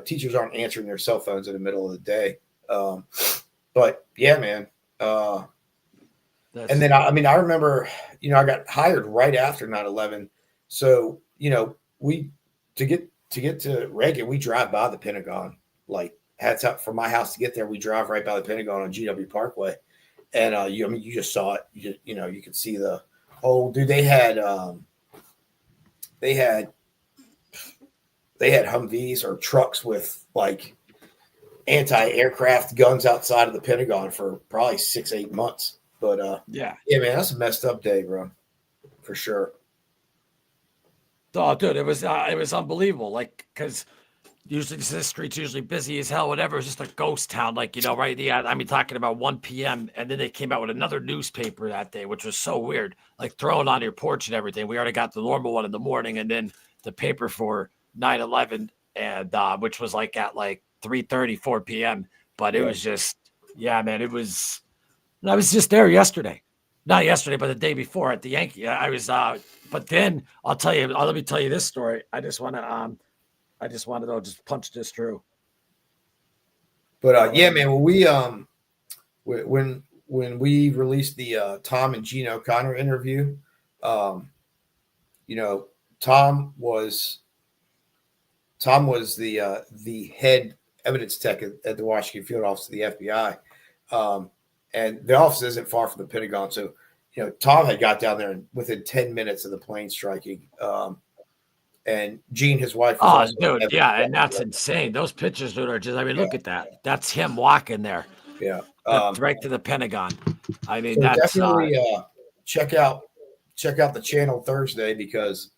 teachers aren't answering their cell phones in the middle of the day. But yeah, man. And then, I remember, I got hired right after 9/11. So, to get to Reagan, we drive by the Pentagon. That's up from my house to get there. We drive right by the Pentagon on GW Parkway. And, you just saw it. You could see the whole, dude, they had Humvees or trucks with anti-aircraft guns outside of the Pentagon for probably 6-8 months. But yeah, man, that's a messed up day, bro, for sure. Oh, dude, it was unbelievable. Because usually this street's usually busy as hell. Whatever, it's just a ghost town. Right? Yeah, talking about 1 p.m. and then they came out with another newspaper that day, which was so weird. Throwing on your porch and everything. We already got the normal one in the morning, and then the paper for 9/11, and which was at 3:30, 4 p.m. But it was just, yeah, man, it was. I was just there yesterday. Not yesterday, but the day before at the Yankee. I was but then I'll tell you, let me tell you this story. I just want to just punch this through. But yeah, man, when we released the Tom and Gene O'Connor interview, Tom was the head evidence tech at the Washington field office of the FBI. And the office isn't far from the Pentagon. So Tom had got down there within 10 minutes of the plane striking. And Gene, his wife. Oh, dude, yeah, and that's insane. Those pictures, dude, are just. I mean, look at that. That's him walking there. Yeah, that's right to the Pentagon. I mean, so that's definitely check out the channel Thursday, because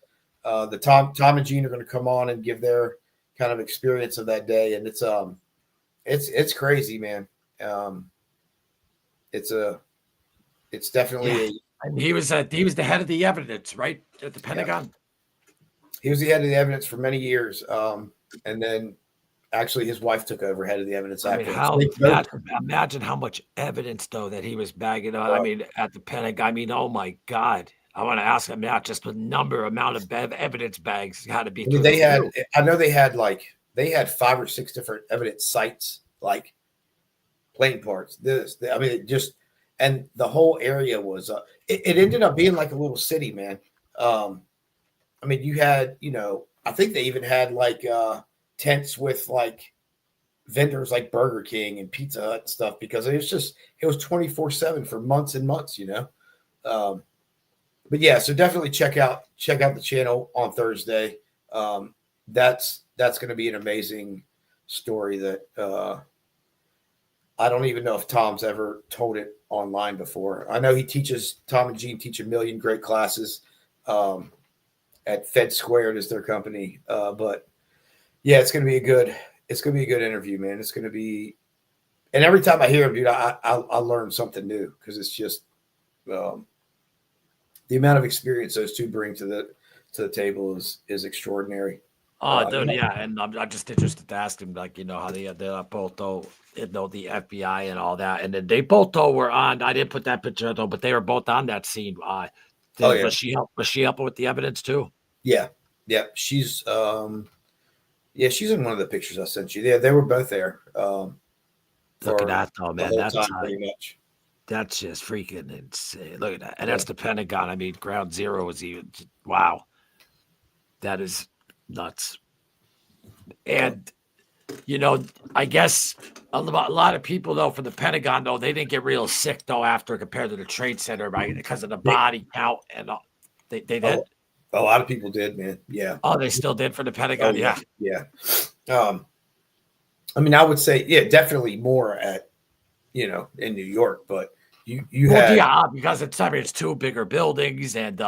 the Tom and Gene are going to come on and give their kind of experience of that day, and it's crazy, man. It's definitely. Yeah. And he was the head of the evidence, right, at the Pentagon. Yeah. He was the head of the evidence for many years, and then actually his wife took over head of the evidence. I mean, imagine how much evidence, though, that he was bagging on. I mean, at the Pentagon. I mean, oh my God! I want to ask him now, just the amount of evidence bags had to be. I know they had 5 or 6 different evidence sites, like plane parts. And the whole area was. It ended up being like a little city, man. I mean, you had, I think they even had tents with vendors like Burger King and Pizza Hut and stuff, because it was 24/7 for months and months, But yeah, so definitely check out the channel on Thursday. That's going to be an amazing story that I don't even know if Tom's ever told it online before. I know Tom and Gene teach a million great classes. At Fed Squared is their company. But yeah, it's going to be a good interview, man. It's going to be, and every time I hear him, dude, I learn something new, because it's just the amount of experience those two bring to the table is extraordinary. Oh, dude, yeah. And I'm just interested to ask him, how they both, though, the FBI and all that. And then they both, though, were on. I didn't put that picture, though, but they were both on that scene. Was she helping with the evidence too? Yeah. She's she's in one of the pictures I sent you. Yeah, they were both there. Look at that, though, man. That's pretty much. That's just freaking insane. Look at that, and that's the Pentagon. I mean, Ground Zero is even. Wow, that is nuts. And I guess a lot of people, though, from the Pentagon, though, they didn't get real sick, though, after, compared to the Trade Center, right? Because of the body count and all. They did. A lot of people did, man. Yeah. Oh, they still did for the Pentagon. Yeah. I mean, I would say, definitely more at, in New York, but you had, because it's 2 bigger buildings, and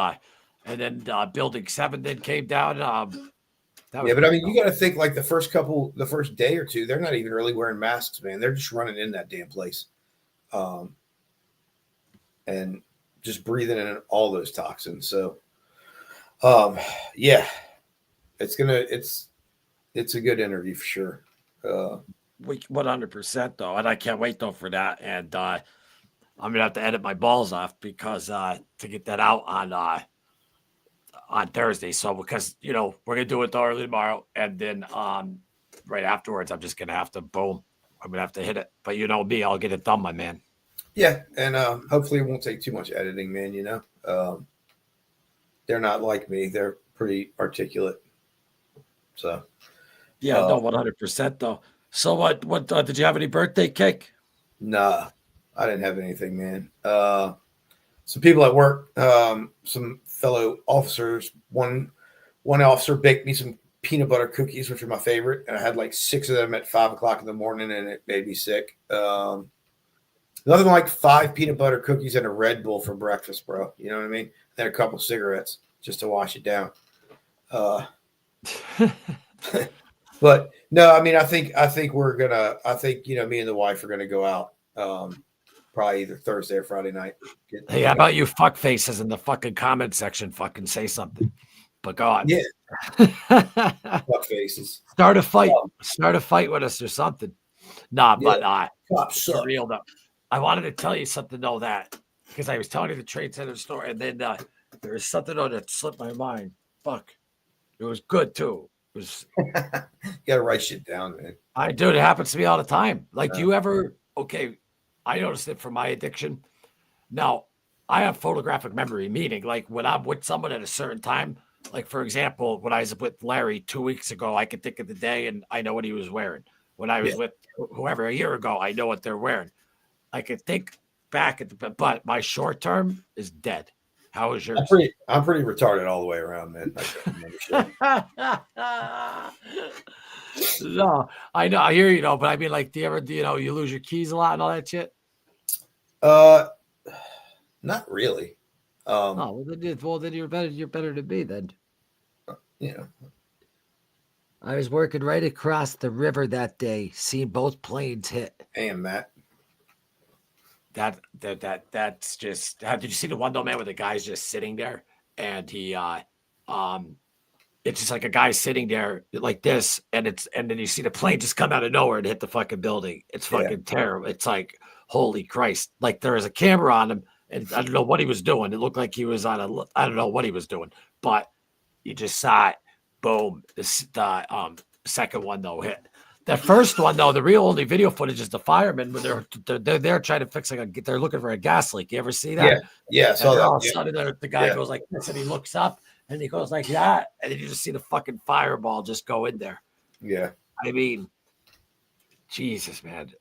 then Building 7 then came down. But I mean, you got to think, the first day or two, they're not even really wearing masks, man. They're just running in that damn place, and just breathing in all those toxins. So, it's a good interview for sure. 100%, though, and I can't wait, though, for that. And I'm gonna have to edit my balls off, because to get that out on Thursday. So, because we're gonna do it early tomorrow, and then right afterwards, I'm just gonna have to boom. I'm gonna have to hit it. But me, I'll get it done, my man. Yeah, and hopefully it won't take too much editing, man. They're not like me; they're pretty articulate. So, yeah, no, 100%, though. So, what did you have any birthday cake? Nah, I didn't have anything, man. Some people at work, some fellow officers, one officer baked me some peanut butter cookies, which are my favorite, and I had 6 of them at 5:00 in the morning, and it made me sick. Nothing like 5 peanut butter cookies and a Red Bull for breakfast, bro. You know what I mean? Then a couple cigarettes just to wash it down. But no, I mean, I think me and the wife are gonna go out, probably either Thursday or Friday night. Hey, how about you fuck faces in the fucking comment section? Fucking say something. But go on. Yeah. Fuck faces. Start a fight. Start a fight with us or something. But for real though. I wanted to tell you something, though, because I was telling you the Trade Center story, and then there was something, though, that slipped my mind. Fuck. It was good, too. It was. You gotta write shit down, man. I do. It happens to me all the time. Do you ever? Okay, I noticed it for my addiction. Now, I have photographic memory, meaning when I'm with someone at a certain time, for example, when I was with Larry 2 weeks ago, I could think of the day and I know what he was wearing. When I was with whoever a year ago, I know what they're wearing. I could think back at the, but my short term is dead. How is yours? I'm pretty retarded all the way around, man. No, I know, I hear you, but I mean, like, do you ever, you lose your keys a lot and all that shit? Not really. Well, then you're better than me then. I was working right across the river that day, seeing both planes hit. Damn, Matt. That's just. Did you see the one though, man, where the guy's just sitting there and he it's just like a guy sitting there like this, and then you see the plane just come out of nowhere and hit the fucking building. It's fucking terrible. It's like, holy Christ! Like there was a camera on him, and I don't know what he was doing. It looked like he was I don't know what he was doing, but you just saw it. Boom. The second one though hit. That first one though, the real only video footage is the firemen when they're trying to fix they're looking for a gas leak. You ever see that? Yeah. So all of a sudden the guy goes like this, and he looks up and he goes like that, and then you just see the fucking fireball just go in there. Yeah. I mean, Jesus, man.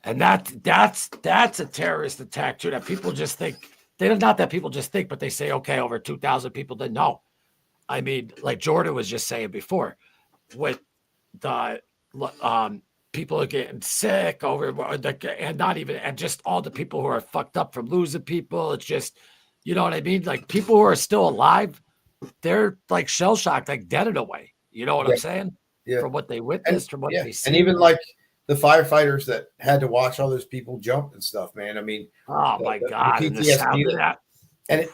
And that's a terrorist attack too. That people just think not that people just think, but they say, okay, over 2,000 people didn't know. I mean, like Jordan was just saying before, with the people are getting sick over, and not even, and just all the people who are fucked up from losing people. It's just, you know what I mean? Like people who are still alive, they're like shell shocked, like dead in a way. You know what I'm saying? Yeah. From what they witnessed, from what they see. And even like the firefighters that had to watch all those people jump and stuff, man. I mean, oh my God. The PTSD of that. And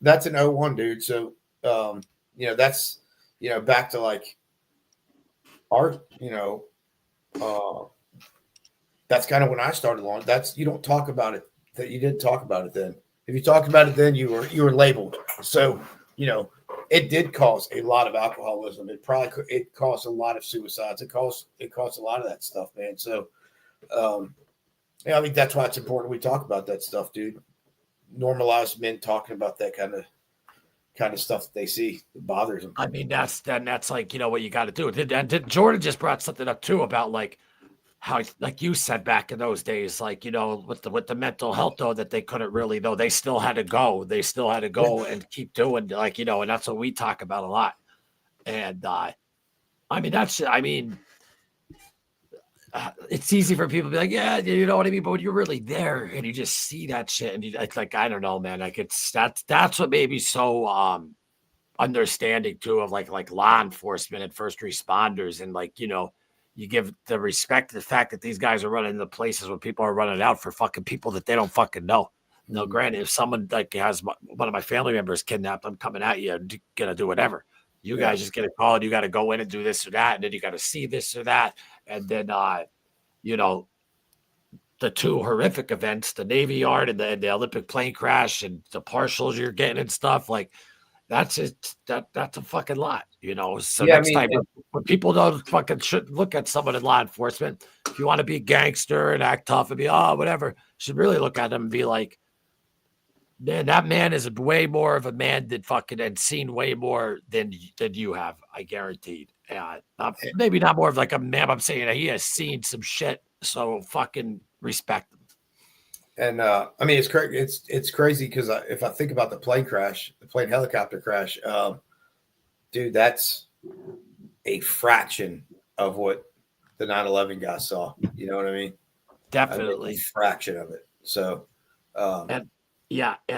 that's an 01, dude. So, that's, back to like art, that's kind of when I started along. You don't talk about it, that you didn't talk about it then. If you talked about it then, you were labeled. So, it did cause a lot of alcoholism. It caused a lot of suicides. It caused a lot of that stuff, man. So, I think that's why it's important we talk about that stuff, dude. Normalize men talking about that kind of stuff that they see that bothers them. I mean, that's like, what you got to do. And Jordan just brought something up too about like how, like you said back in those days, like, with the mental health though, that they couldn't really though. They still had to go. And keep doing like, and that's what we talk about a lot. And it's easy for people to be like, yeah, you know what I mean? But when you're really there and you just see that shit and it's like, I don't know, man, like that's what made me so understanding too of like law enforcement and first responders. And like, you give the respect to the fact that these guys are running into places where people are running out for fucking people that they don't fucking know. No, granted, if someone like has one of my family members kidnapped, I'm coming at you and gonna do whatever. You guys just get a call and you got to go in and do this or that. And then you got to see this or that. And then, the two horrific events, the Navy Yard and the Olympic plane crash and the partials you're getting and stuff, like that's a fucking lot, So next time when people don't fucking should look at someone in law enforcement, if you want to be a gangster and act tough and be, whatever, you should really look at them and be like, man, that man is way more of a man than fucking and seen way more than you have, I guaranteed. Maybe not more of like a man. I'm saying he has seen some shit, so fucking respect him. And it's crazy. It's crazy because if I think about the plane helicopter crash, dude, that's a fraction of what the 9/11 guys saw. You know what I mean? Definitely a fraction of it. So, and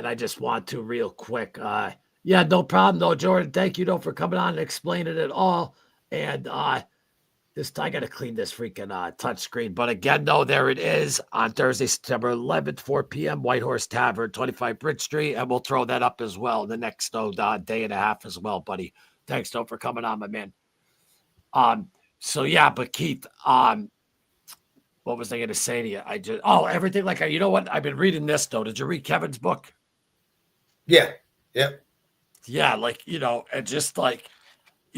I just want to real quick. No problem, though, Jordan. Thank you, for coming on and explaining it all. And I got to clean this freaking touch screen. But again, though, there it is on Thursday, September 11th, 4 p.m., White Horse Tavern, 25 Bridge Street. And we'll throw that up as well the next day and a half as well, buddy. Thanks, for coming on, my man. But Keith, what was I going to say to you? Everything like, you know what? I've been reading this, though. Did you read Kevin's book? Yeah. Yep. Yeah. Like, and just like,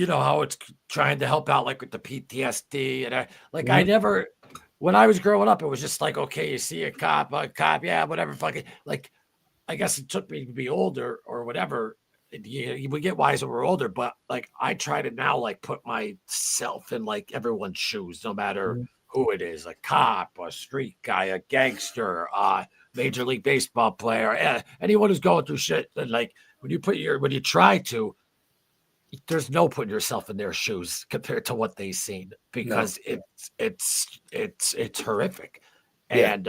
how it's trying to help out like with the PTSD. And I never, when I was growing up, it was just like, okay, you see a cop, yeah, whatever. Fucking like, I guess it took me to be older or whatever. We get wise when we're older, but like, I try to now like put myself in like everyone's shoes, no matter who it is, a cop, a street guy, a gangster, Major League Baseball player, anyone who's going through shit. And like when you try to, there's no putting yourself in their shoes compared to what they've seen, because it's horrific. Yeah. And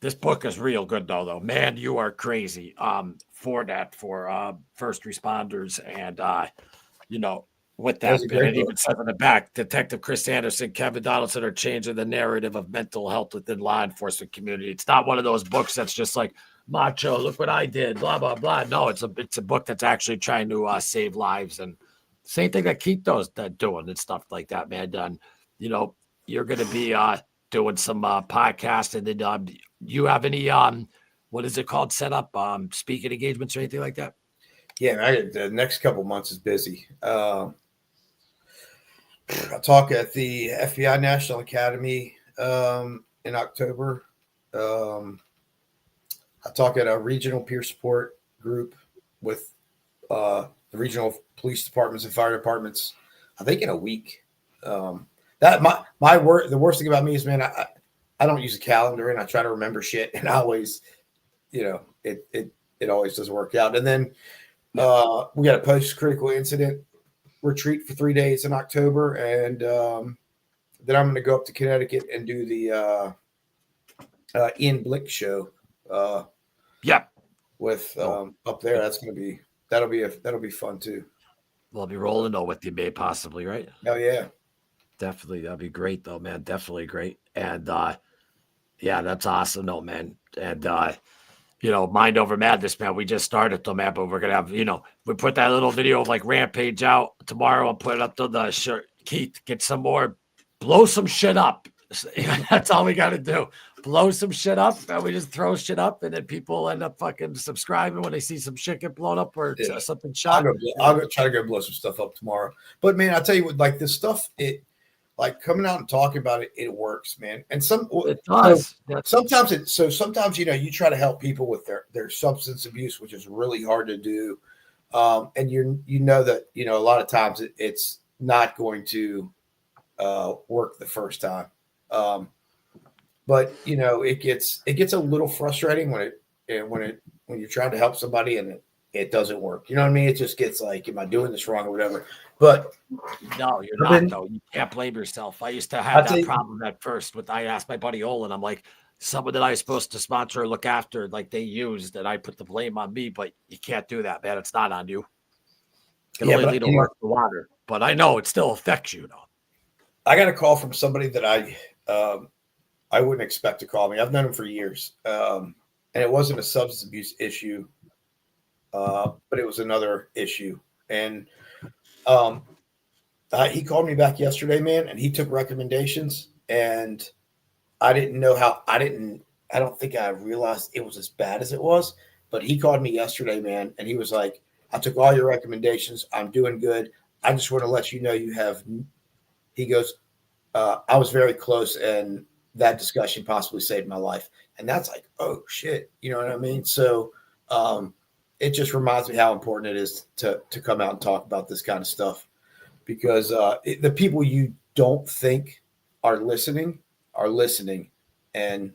this book is real good though. Man, you are crazy. For first responders, and with that bit, it even says in the back, Detective Chris Anderson, Kevin Donaldson are changing the narrative of mental health within law enforcement community. It's not one of those books that's just like macho, look what I did, blah, blah, blah. No, it's a book that's actually trying to save lives. And same thing that Keith does, doing and stuff like that, man. And, you're going to be doing some podcasts, and then you have any, what is it called, set up, speaking engagements or anything like that? Yeah, the next couple months is busy. I talk at the FBI National Academy in October. I talk at a regional peer support group with the regional police departments and fire departments, I think in a week. That my work. The worst thing about me is, man, I don't use a calendar, and I try to remember shit, and I always, it always doesn't work out. And then we got a post-critical incident retreat for 3 days in October, and then I'm going to go up to Connecticut and do the Ian Blick show. With up there, that'll be fun too. We'll be rolling though with you, maybe possibly, right? Oh yeah, definitely. That'd be great though, man. Definitely great. And yeah, that's awesome, though, man. And Mind Over Madness, man. We just started though, man, but we're gonna have, we put that little video of like Rampage out tomorrow. I'll put it up to the shirt. Keith, get some more, blow some shit up. That's all we got to do. Blow some shit up, and we just throw shit up, and then people end up fucking subscribing when they see some shit get blown up or something shot. I'll go try to go blow some stuff up tomorrow. But man, I tell you what, like this stuff, it like coming out and talking about it, it works, man. And it does. Sometimes you try to help people with their substance abuse, which is really hard to do. And that a lot of times it's not going to work the first time. But it gets a little frustrating when you're trying to help somebody and it doesn't work. You know what I mean? It just gets like, am I doing this wrong or whatever? But no, you're not though. You can't blame yourself. I used to have that problem at first I asked my buddy Olin, I'm like, someone that I was supposed to sponsor or look after, like they used, and I put the blame on me, but you can't do that, man. It's not on you. It can only lead to work the water. But I know it still affects you though. I got a call from somebody that I wouldn't expect to call me. I've known him for years. And it wasn't a substance abuse issue, but it was another issue. And he called me back yesterday, man, and he took recommendations. And I don't think I realized it was as bad as it was. But he called me yesterday, man, and he was like, I took all your recommendations. I'm doing good. I just want to let you know he goes, I was very close, and that discussion possibly saved my life. And that's like, oh shit. You know what I mean? So it just reminds me how important it is to come out and talk about this kind of stuff, because the people you don't think are listening. And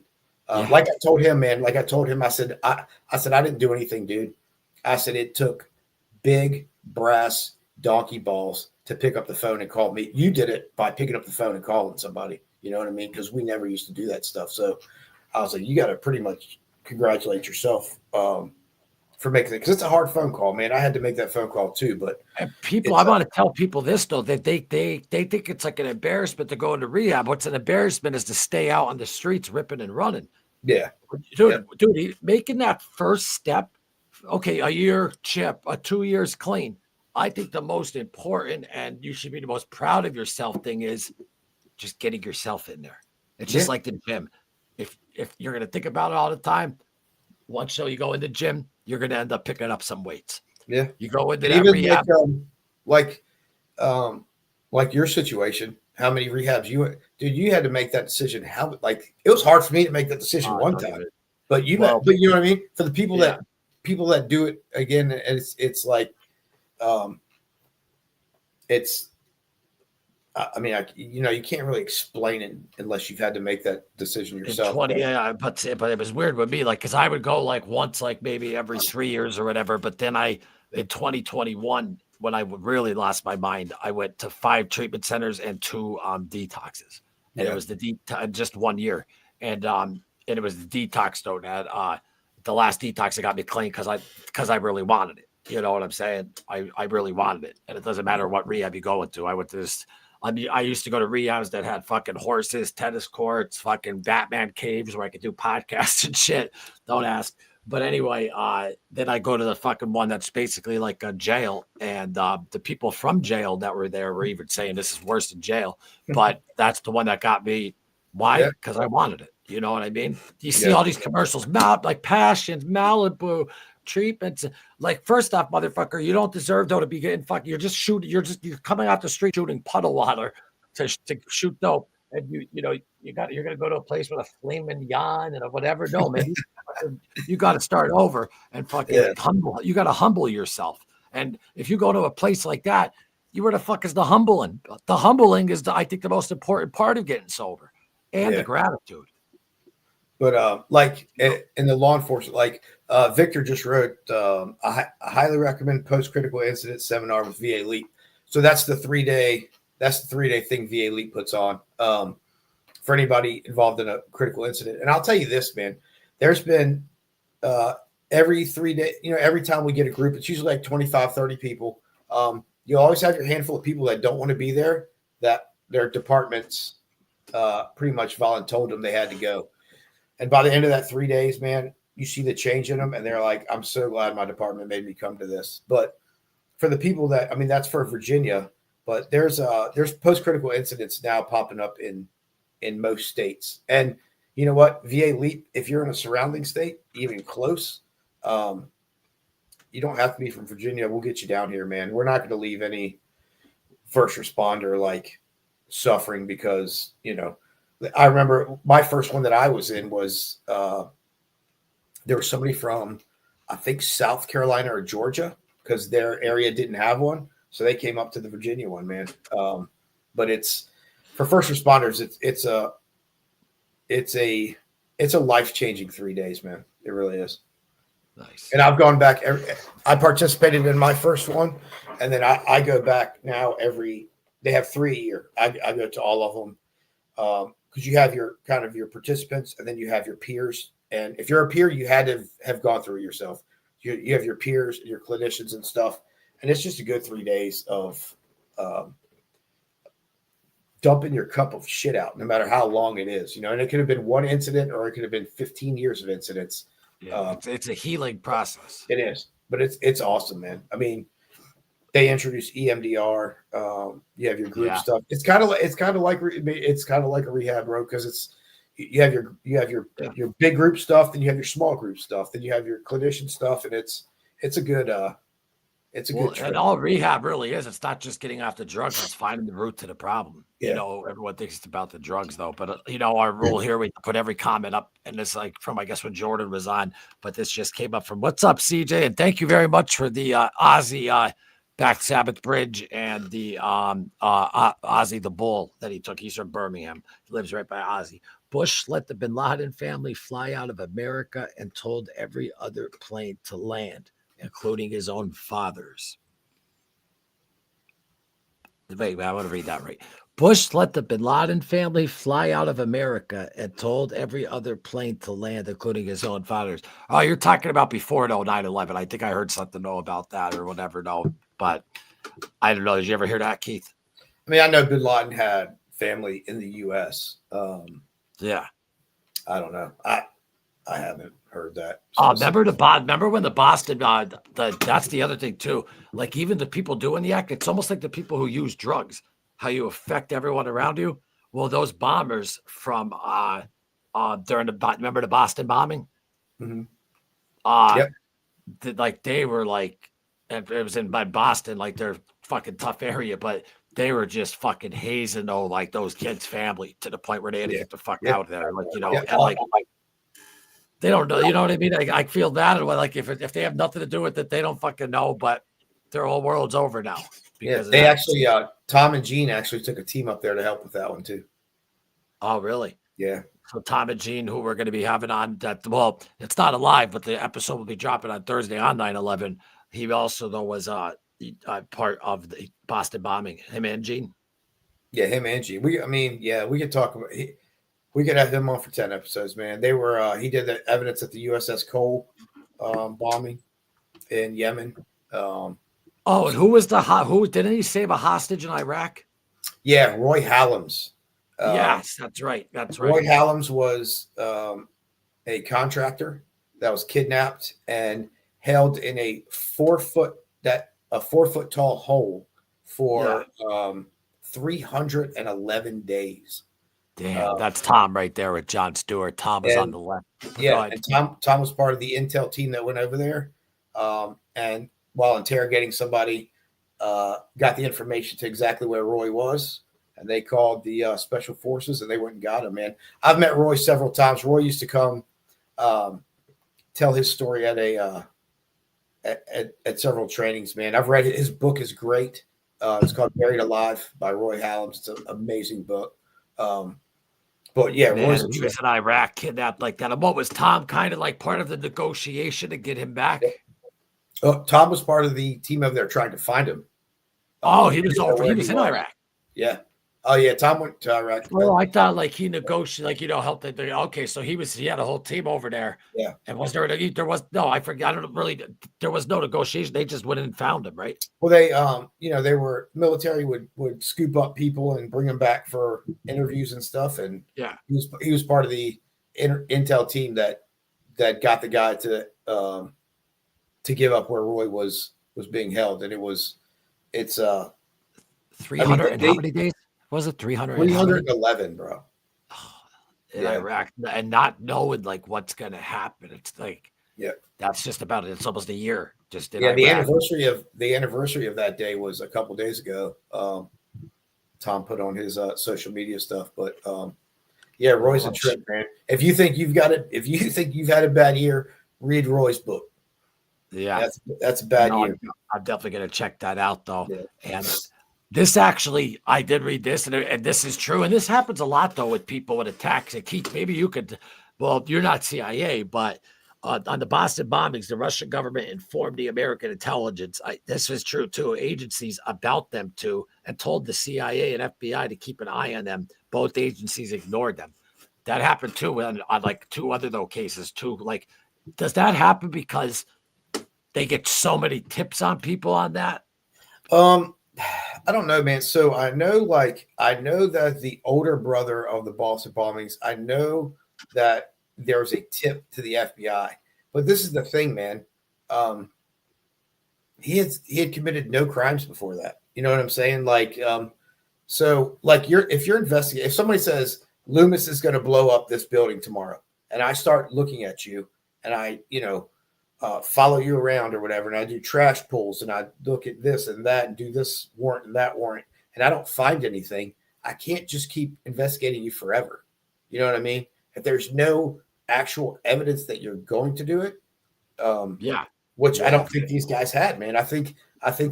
like I told him, man, I said, I didn't do anything, dude. I said, it took big brass donkey balls to pick up the phone and call me. You did it by picking up the phone and calling somebody. You know what I mean? Because we never used to do that stuff. So I was like, you got to pretty much congratulate yourself for making it, because it's a hard phone call, man. I had to make that phone call too. But I want to tell people this though, that they think it's like an embarrassment to go into rehab. What's an embarrassment is to stay out on the streets ripping and running. Yeah, dude, making that first step. Okay, a year chip, 2 years clean. I think the most important, and you should be the most proud of yourself thing, is just getting yourself in there. It's just like the gym. If you're going to think about it all the time, once you go in the gym, you're going to end up picking up some weights. Yeah. You go into that rehab. Like your situation, how many rehabs you had to make that decision. It was hard for me to make that decision one time, but you know what I mean? For the people that do it again, it's like, I mean, you can't really explain it unless you've had to make that decision yourself. But it was weird with me, like, because I would go like once, like maybe every 3 years or whatever. But then in 2021, when I really lost my mind, I went to 5 treatment centers and 2 detoxes, and it was just 1 year, and it was the detox though that the last detox that got me clean because I really wanted it. You know what I'm saying? I really wanted it, and it doesn't matter what rehab you go into. I went to this. I used to go to rehabs that had fucking horses, tennis courts, fucking Batman caves where I could do podcasts and shit. Don't ask. But anyway, then I go to the fucking one that's basically like a jail. And the people from jail that were there were even saying this is worse than jail. But that's the one that got me. Why? Because I wanted it. You know what I mean? You see all these commercials, like Passions, Malibu, treatments. Like, first off, motherfucker, you don't deserve though to be getting fucking. You're just shooting. You're coming out the street shooting puddle water to shoot dope, and you're gonna go to a place with a flaming yawn and whatever. No, man, you got to start over and fucking humble. You got to humble yourself. And if you go to a place like that, where the fuck is the humbling? The humbling is I think the most important part of getting sober, and the gratitude. But like in the law enforcement, like Victor just wrote, I highly recommend post-critical incident seminar with VA Elite. So that's the 3-day thing VA Elite puts on for anybody involved in a critical incident. And I'll tell you this, man, there's been every 3 days, every time we get a group, it's usually like 25, 30 people. You always have your handful of people that don't want to be there, that their departments pretty much voluntold them they had to go. And by the end of that 3 days, man, you see the change in them, and they're like, I'm so glad my department made me come to this. But for the people that's for Virginia, but there's post-critical incidents now popping up in most states. And you know what? VA Elite, if you're in a surrounding state, even close, you don't have to be from Virginia. We'll get you down here, man. We're not going to leave any first responder like suffering because, I remember my first one that I was in was there was somebody from, I think, South Carolina or Georgia because their area didn't have one. So they came up to the Virginia one, man. But it's for first responders. It's a life-changing 3 days, man. It really is. Nice. And I've gone back. I participated in my first one, and then I go back now they have 3 a year. I go to all of them. Because you have your participants and then you have your peers. And if you're a peer, you had to have gone through it yourself. You have your peers, your clinicians and stuff. And it's just a good 3 days of dumping your cup of shit out, no matter how long it is, and it could have been one incident or it could have been 15 years of incidents. Yeah, it's a healing process. It is, but it's awesome, man. I mean, they introduce EMDR. You have your group stuff. It's kind of like a rehab, bro, because you have your big group stuff, then you have your small group stuff, then you have your clinician stuff, and it's a good good trip. And all rehab really is. It's not just getting off the drugs; it's finding the root to the problem. Yeah. Everyone thinks it's about the drugs, though. But our rule here, we put every comment up, and it's like from I guess when Jordan was on. But this just came up from what's up, CJ, and thank you very much for the Ozzy. Back Sabbath Bridge and the Ozzy the Bull that he took. He's from Birmingham. He lives right by Ozzy. Bush let the Bin Laden family fly out of America and told every other plane to land, including his own father's. Wait, I want to read that right. Bush let the Bin Laden family fly out of America and told every other plane to land, including his own father's. Oh, you're talking about before 9/11. I think I heard something about that or whatever. No. But I don't know. Did you ever hear that, Keith? I mean, I know Bin Laden had family in the U.S. Yeah. I don't know. I haven't heard that. Remember when the Boston? That's the other thing too. Like even the people doing the act, it's almost like the people who use drugs. How you affect everyone around you. Well, those bombers from remember the Boston bombing? Mm-hmm. They were like. And it was in Boston, like their fucking tough area, but they were just fucking hazing like those kids' family to the point where they had to get the fuck out of there. And they don't know, you know what I mean? I feel that, and like if they have nothing to do with it, they don't fucking know, but their whole world's over now. because of they that. actually, Tom and Gene actually took a team up there to help with that one too. Oh, really? Yeah. So Tom and Gene, who we're going to be having on that, well, it's not alive, but the episode will be dropping on Thursday on 9/11. He also though was part of the Boston bombing. Him and Gene. Yeah, him and Gene. We could talk about. We could have him on for 10 episodes, man. They were. He did the evidence at the USS Cole bombing in Yemen. And who was who didn't he save a hostage in Iraq? Yeah, Roy Hallams. Yes, that's right. That's right. Roy Hallams was a contractor that was kidnapped and held in a 4 foot tall hole for 311 days. Damn, that's Tom right there with Jon Stewart. Tom was on the left. Yeah, and Tom was part of the intel team that went over there. And while interrogating somebody, got the information to exactly where Roy was. And they called the special forces, and they went and got him, man. I've met Roy several times. Roy used to come tell his story at several trainings, man. I've read it. His book is great. It's called Buried Alive by Roy Hallams. It's an amazing book. But yeah, man, Roy's he was in Iraq, kidnapped like that. And what was Tom kind of like part of the negotiation to get him back? Tom was part of the team over there trying to find him. He was over. He was in Iraq. Yeah. Oh yeah, Tom went to Iraq. Well, I thought like he negotiated, like helped. Okay, so he had a whole team over there. Yeah. And was there was no? I forgot. I don't really. There was no negotiation. They just went and found him, right? Well, they they were military would scoop up people and bring them back for interviews and stuff. And yeah, he was part of the intel team that got the guy to give up where Roy was being held, and it's 300 and how many days? Was it 300? 311, bro. In Iraq, and not knowing like what's gonna happen. It's like, that's just about it. It's almost a year. Just in Iraq. The anniversary of that day was a couple days ago. Tom put on his social media stuff, but Roy's a trip, man. If you think you've had a bad year, read Roy's book. Yeah, that's a bad year. I'm definitely gonna check that out though. Yeah. And this actually, I did read this, and this is true. And this happens a lot, though, with people with attacks. And Keith, maybe you could, well, you're not CIA, but on the Boston bombings, the Russian government informed the American intelligence. This is true, too. Agencies about them, too, and told the CIA and FBI to keep an eye on them. Both agencies ignored them. That happened, too, on like 2 other, though, cases, too. Like, does that happen because they get so many tips on people on that? I don't know, man. So I know that the older brother of the Boston bombings, I know that there was a tip to the FBI. But this is the thing, man. He had committed no crimes before that. You know what I'm saying? Like, if you're investigating, if somebody says Loomis is going to blow up this building tomorrow, and I start looking at you, and I, follow you around or whatever, and I do trash pulls, and I look at this and that, and do this warrant and that warrant, and I don't find anything, I can't just keep investigating you forever. You know what I mean? If there's no actual evidence that you're going to do it, which I don't think these guys had, man. I think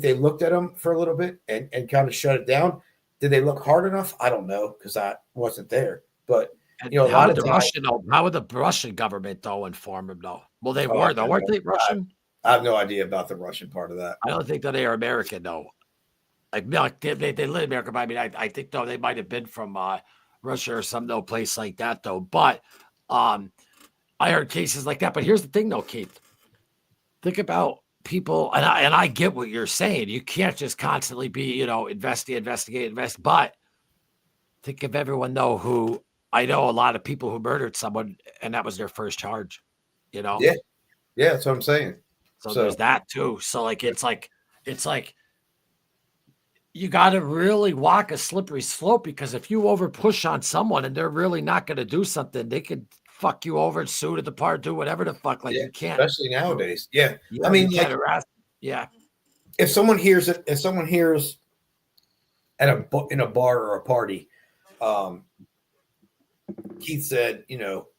they looked at them for a little bit and kind of shut it down. Did they look hard enough? I don't know, because I wasn't there. But how would the Russian government though inform him though? Well, they were though, weren't they Russian? I have no idea about the Russian part of that. I don't think that they are American though. Like they live in America, but I mean, I think though they might have been from Russia or some place like that though. But I heard cases like that. But here's the thing though, Keith. Think about people, and I get what you're saying. You can't just constantly be, investigate. But think of everyone though who. I know a lot of people who murdered someone, and that was their first charge. Yeah, that's what I'm saying. So there's that too. So it's like you got to really walk a slippery slope, because if you over push on someone and they're really not going to do something, they could fuck you over and sue to the part, do whatever the fuck. Like you can't, especially nowadays. Yeah, I mean, if someone hears in a bar or a party, Keith said,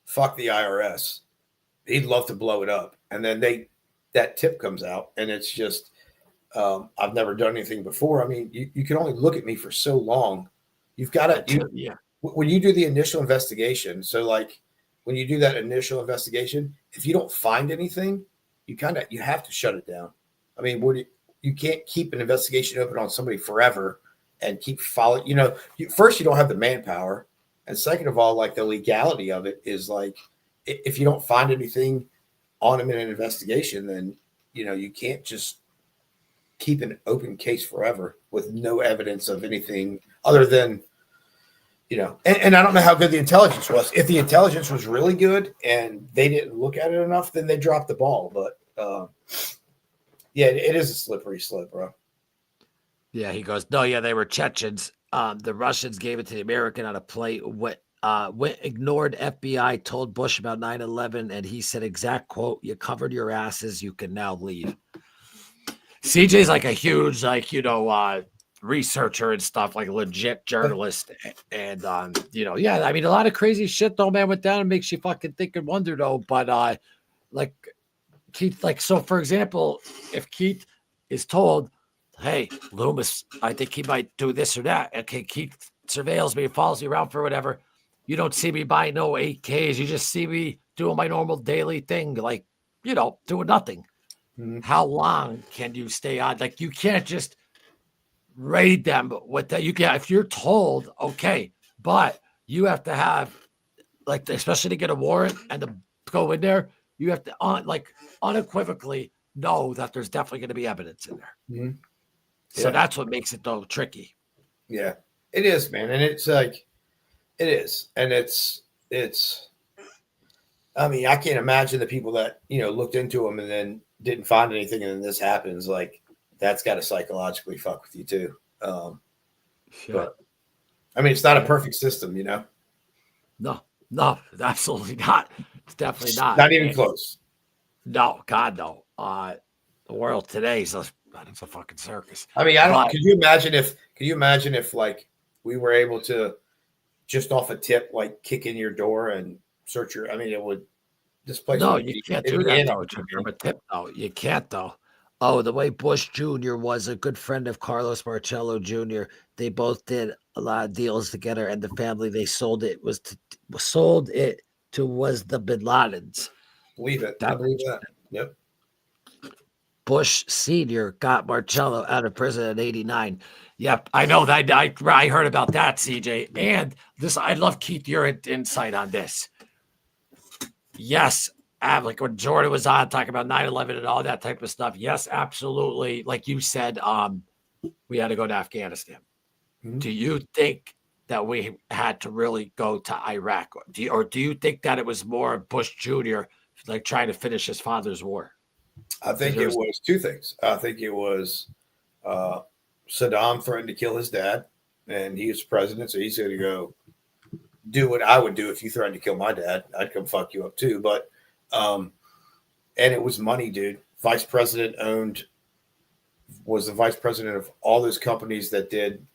fuck the IRS. He'd love to blow it up. And then that tip comes out, and it's just, I've never done anything before. I mean, you can only look at me for so long. You've got to, when you do the initial investigation. So like when you do that initial investigation, if you don't find anything, you have to shut it down. I mean, you can't keep an investigation open on somebody forever and keep following, first you don't have the manpower. And second of all, like the legality of it is like, if you don't find anything on them in an investigation, then, you can't just keep an open case forever with no evidence of anything other than, and I don't know how good the intelligence was. If the intelligence was really good and they didn't look at it enough, then they dropped the ball. But yeah, it is a slippery slope, bro. Yeah, he goes, no, yeah, they were Chechens. The Russians gave it to the American on a plate. Ignored FBI, told Bush about 9/11, and he said, exact quote, you covered your asses, you can now leave. CJ's like a huge, researcher and stuff, like legit journalist. And, yeah, I mean, a lot of crazy shit, though, man, went down and makes you fucking think and wonder, though. But, like, Keith, so, for example, if Keith is told, hey, Loomis, I think he might do this or that. Okay, Keith surveils me, follows me around for whatever. You don't see me buying no 8Ks. You just see me doing my normal daily thing, like, doing nothing. Mm-hmm. How long can you stay on? Like, you can't just raid them with that. You can, if you're told, okay, but you have to have, like, especially to get a warrant and to go in there, you have to unequivocally know that there's definitely going to be evidence in there. Mm-hmm. So that's what makes it though tricky. Yeah, it is, man. And it's like, it is. And it's, I mean, I can't imagine the people that, looked into them and then didn't find anything. And then this happens. Like, that's got to psychologically fuck with you too. But I mean, it's not a perfect system, No, absolutely not. It's definitely not. Not even close. No, God, no. The world today is it's a fucking circus. I mean, could you imagine if like we were able to just off a tip, like kick in your door and search it would, this place. No, you can't do that though. From a tip though. You can't though. Oh, the way Bush Jr. was a good friend of Carlos Marcello Jr. They both did a lot of deals together, and the family they sold it to was the Bin Ladens. Believe it. I believe that. Yep. Bush Sr. got Marcello out of prison in '89. Yep, I know that. I heard about that, CJ. And this, I love Keith, your insight on this. Yes, like when Jordan was on talking about 9/11 and all that type of stuff. Yes, absolutely. Like you said, we had to go to Afghanistan. Mm-hmm. Do you think that we had to really go to Iraq? Or do you think that it was more Bush Jr. like trying to finish his father's war? I think it was two things. I think it was Saddam threatened to kill his dad, and he was president, so he's going to go do what I would do if you threatened to kill my dad. I'd come fuck you up too. But and it was money, dude. Vice president was the vice president of all those companies that did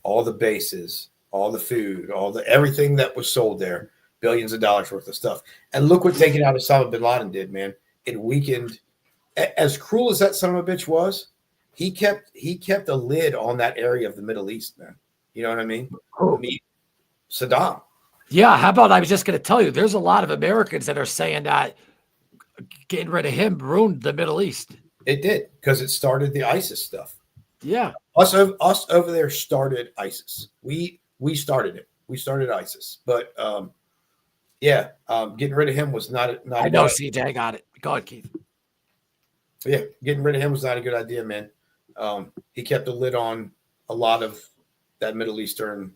all the bases, all the food, everything that was sold there, billions of dollars worth of stuff. And look what taking out Osama bin Laden did, man. It weakened. As cruel as that son of a bitch was, he kept a lid on that area of the Middle East, man. You know what I mean? Oh. I mean, Saddam. Yeah, how about I was just going to tell you, there's a lot of Americans that are saying that getting rid of him ruined the Middle East. It did, because it started the ISIS stuff. Yeah. Us over there started ISIS. We started it. We started ISIS. But getting rid of him was not I know, CJ, I got it. Go ahead, Keith. Yeah, getting rid of him was not a good idea, man. He kept a lid on a lot of that Middle Eastern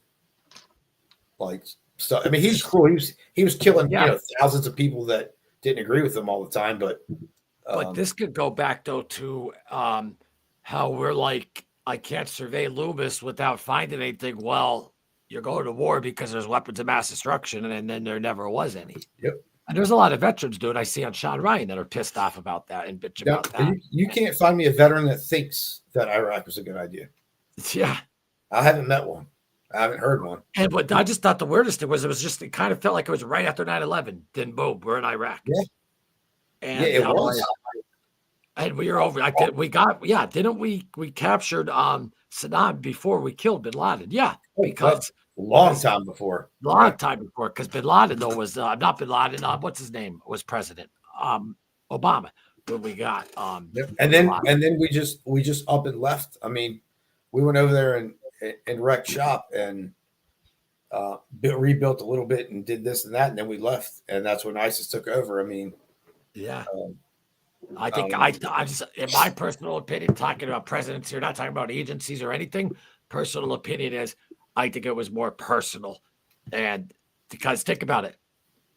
stuff. I mean, he's cruel. He was killing thousands of people that didn't agree with him all the time. But this could go back though to how we're like, I can't survey Loomis without finding anything. Well, you're going to war because there's weapons of mass destruction, and then there never was any. Yep. And there's a lot of veterans, dude, I see on Sean Ryan that are pissed off about that and bitch about that. You can't find me a veteran that thinks that Iraq was a good idea. Yeah. I haven't met one. I haven't heard one. And what I just thought the weirdest thing was it kind of felt like it was right after 9/11. Then boom, we're in Iraq. Yeah. And it was. And we were over. Didn't we captured Saddam before we killed Bin Laden? Yeah, because long time before. Because Bin Laden though was not Bin Laden. What's his name was president? Obama. When we got and then we just up and left. I mean, we went over there and wrecked shop and rebuilt a little bit and did this and that, and then we left, and that's when ISIS took over. I mean, yeah. I think I just, in my personal opinion, talking about presidents here, not talking about agencies or anything, personal opinion is I think it was more personal. And because think about it,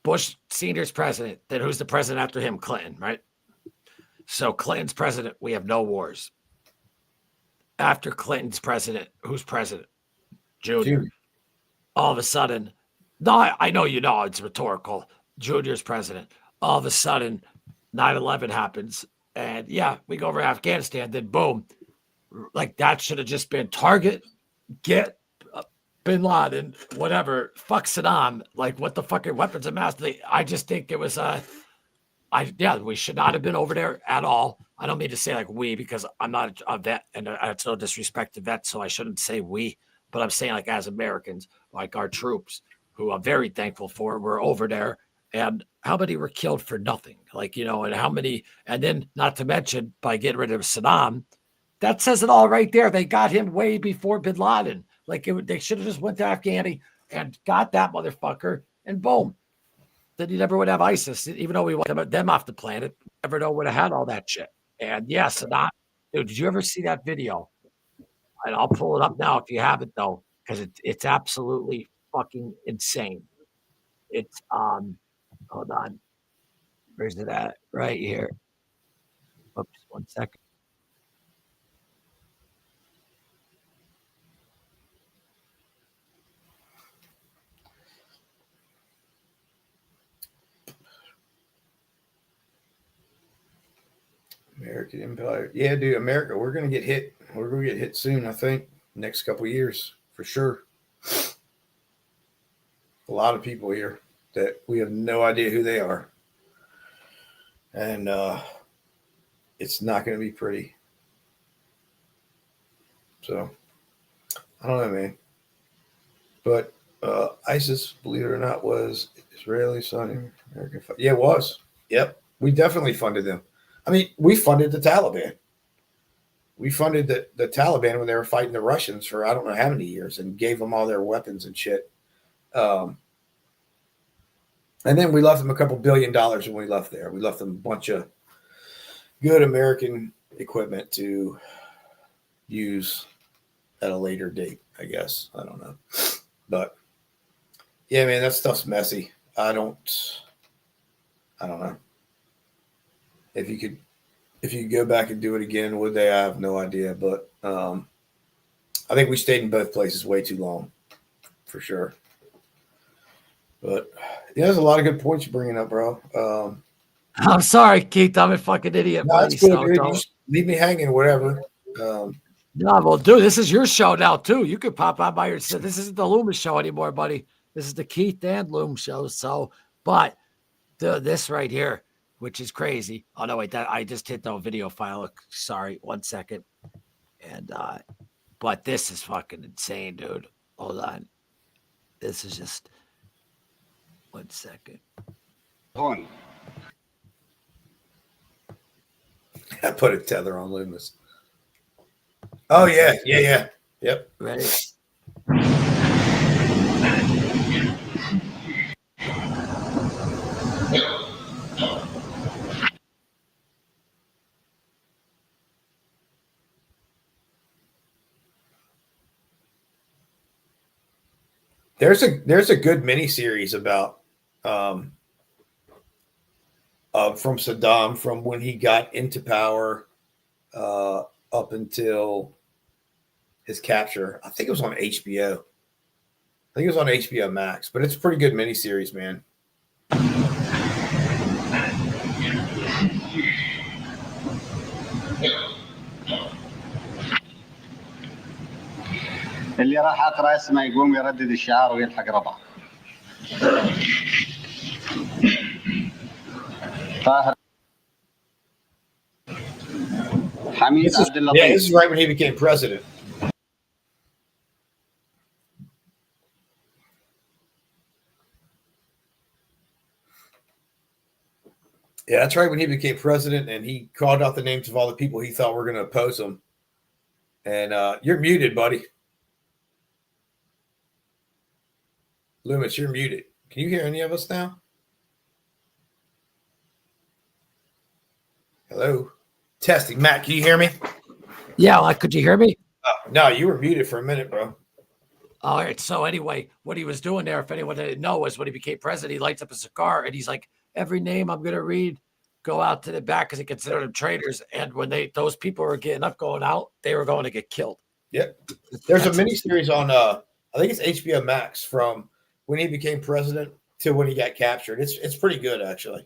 Bush Sr.'s president, then who's the president after him? Clinton, right? So Clinton's president, we have no wars. After Clinton's president, who's president? Junior. All of a sudden, no, I know you know it's rhetorical. Junior's president. All of a sudden, 9/11 happens, and yeah, we go over Afghanistan. Then boom, like that should have just been target, get Bin Laden, whatever. Fuck Saddam. Like what the fucking weapons of mass? I just think it was we should not have been over there at all. I don't mean to say like we because I'm not a vet, and it's no disrespect to vets, so I shouldn't say we. But I'm saying like as Americans, like our troops, who I'm very thankful for, were over there. And how many were killed for nothing? Like, and how many, and then not to mention by getting rid of Saddam, that says it all right there. They got him way before Bin Laden. Like they should have just went to Afghani and got that motherfucker and boom. Then you never would have ISIS, even though we want them off the planet. Never know would have had all that shit. And yes, Saddam, dude, did you ever see that video? And I'll pull it up now if you haven't though, because it's absolutely fucking insane. It's, hold on. Where's it at? Right here. Oops, 1 second. American Empire. Yeah, dude, America, we're going to get hit. We're going to get hit soon, I think. Next couple of years, for sure. A lot of people here that we have no idea who they are. And it's not going to be pretty. So, I don't know, man. But ISIS, believe it or not, was Israeli, Saudi American. Yeah, it was. Yep. We definitely funded them. I mean, we funded the Taliban. We funded the Taliban when they were fighting the Russians for I don't know how many years and gave them all their weapons and shit. And then we left them a couple $1 billion when we left there. We left them a bunch of good American equipment to use at a later date, I guess. I don't know. But, yeah, man, that stuff's messy. I don't know. If you could go back and do it again, would they? I have no idea. But I think we stayed in both places way too long, for sure. But yeah, there's a lot of good points you're bringing up, bro. I'm sorry, Keith. I'm a fucking idiot. No, it's good, dude. You just leave me hanging, whatever. No, well, dude, this is your show now, too. You could pop out by yourself. This isn't the Loomis show anymore, buddy. This is the Keith and Loom show. So, but this right here, which is crazy. Oh, no, wait, that I just hit the video file. Sorry, 1 second. And, but this is fucking insane, dude. Hold on. This is just 1 second. On. I put a tether on Loomis. Oh, yeah. Yep. Ready? There's a good miniseries about from Saddam from when he got into power up until his capture. I think it was on HBO. I think it was on HBO Max, but it's a pretty good miniseries, man. اللي راح اقرا اسمه يقوم يردد الشعار ويلحق ربع. طاهر Hamid Abdul Latif. Yeah, this is right when he became president. Yeah, that's right when he became president, and he called out the names of all the people he thought were going to oppose him. And you're muted, buddy. Loomis, you're muted. Can you hear any of us now? Hello? Testing. Matt, can you hear me? Yeah, could you hear me? No, you were muted for a minute, bro. All right. So anyway, what he was doing there, if anyone didn't know, was when he became president, he lights up a cigar and he's like, every name I'm going to read, go out to the back because he considered them traitors. And when those people were getting up, going out, they were going to get killed. Yep. There's a mini series on, I think it's HBO Max from when he became president to when he got captured. It's pretty good, actually.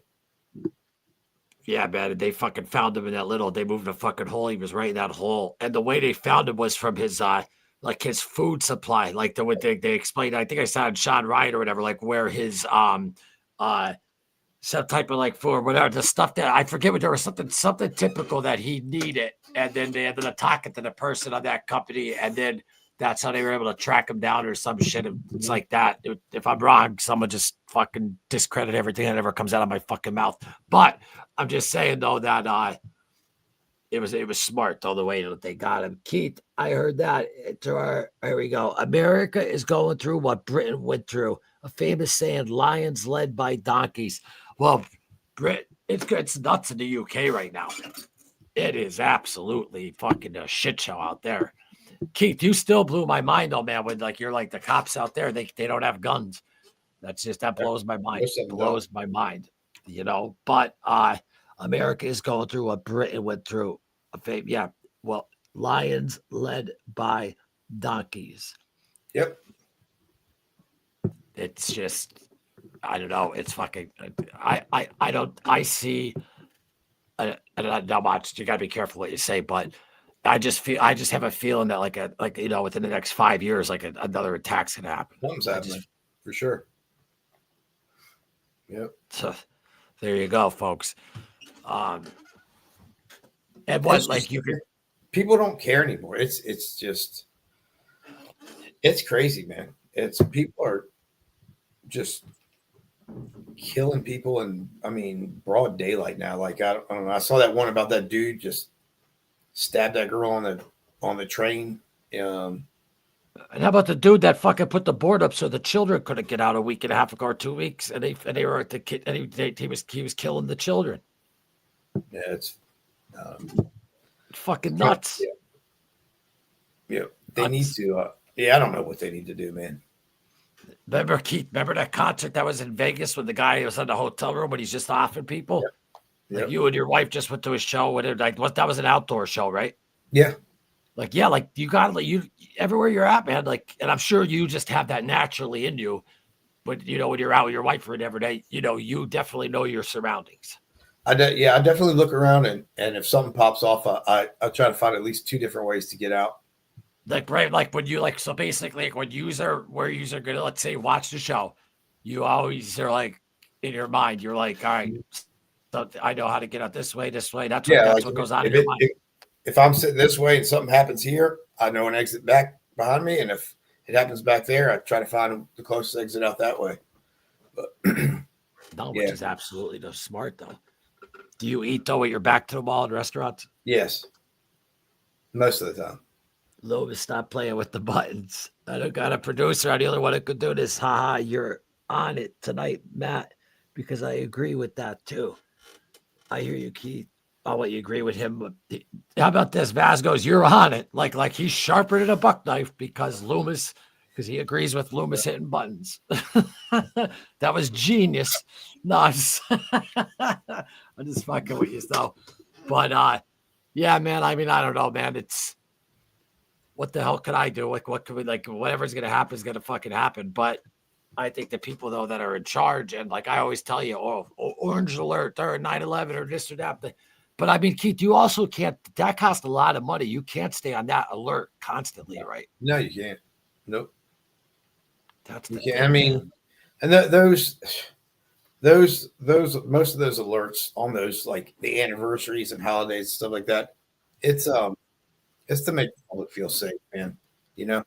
Yeah, man. They fucking found him in that they moved a fucking hole. He was right in that hole. And the way they found him was from his, like his food supply. Like they explained, I think I saw on Sean Ryan or whatever, like where his, some type of like food, whatever, the stuff that I forget what there was something typical that he needed. And then they ended up talking to the person on that company. And then that's how they were able to track him down or some shit. It's like that. If I'm wrong, someone just fucking discredit everything that ever comes out of my fucking mouth. But I'm just saying though that it was smart though the way that they got him. Keith, I heard that. Here we go. America is going through what Britain went through. A famous saying: "Lions led by donkeys." Well, it's nuts in the UK right now. It is absolutely fucking a shit show out there. Keith, you still blew my mind though, man. When like you're like the cops out there, they don't have guns. That blows my mind. Blows my mind. You know, but America is going through what Britain went through. Yeah, well, lions led by donkeys. Yep. It's just, I don't know. It's fucking. I see. Not much. You got to be careful what you say, but I just have a feeling that like within the next 5 years, like another attack's gonna happen. Something's happening for sure. Yep. So there you go, folks. And what like you could. People don't care anymore. It's just, it's crazy, man. People are just killing people, and I mean broad daylight now. Like I don't know. I saw that one about that dude just stabbed that girl on the train. And how about the dude that fucking put the board up so the children couldn't get out a week and a half ago or 2 weeks, and they were at the kid, and he was killing the children. Yeah, it's fucking nuts. Yeah, they need to. I don't know what they need to do, man. Remember, Keith? Remember that concert that was in Vegas when the guy was in the hotel room when he's just offing people? Yep. Like you and your wife just went to a show. That was an outdoor show, right? Yeah. Like you got you everywhere you're at, man. Like, and I'm sure you just have that naturally in you. But when you're out with your wife for an every day, you definitely know your surroundings. I definitely look around, and if something pops off, I try to find at least 2 different ways to get out. Like, right, like when you so basically like when where you're gonna, let's say, watch the show, you always are like in your mind, you're like, all right, so I know how to get out this way. That's what goes on in your mind. If I'm sitting this way and something happens here, I know an exit back behind me, and if it happens back there, I try to find the closest exit out that way. But which is absolutely smart though. Do you eat though at your back to the wall in restaurants? Yes, most of the time. Loomis, stop playing with the buttons. I don't got a producer. I'm the only one that could do this. Haha, you're on it tonight, Matt, because I agree with that too. I hear you, Keith. I'll let you agree with him. How about this? Vaz goes, you're on it. Like he's sharper than a buck knife because he agrees with Loomis hitting buttons. That was genius. No, I'm just fucking with you, though. But yeah, man. I mean, I don't know, man. It's what the hell can I do? Like, what could we whatever's gonna happen is gonna fucking happen. But I think the people though that are in charge, and like I always tell you, orange alert or 9/11 or this or that. But I mean, Keith, you also can't. That costs a lot of money. You can't stay on that alert constantly, right? No, you can't. Nope. That's you can't. I mean, and those most of those alerts on those like the anniversaries and holidays and stuff like that. it's to make the public feel safe, man. You know,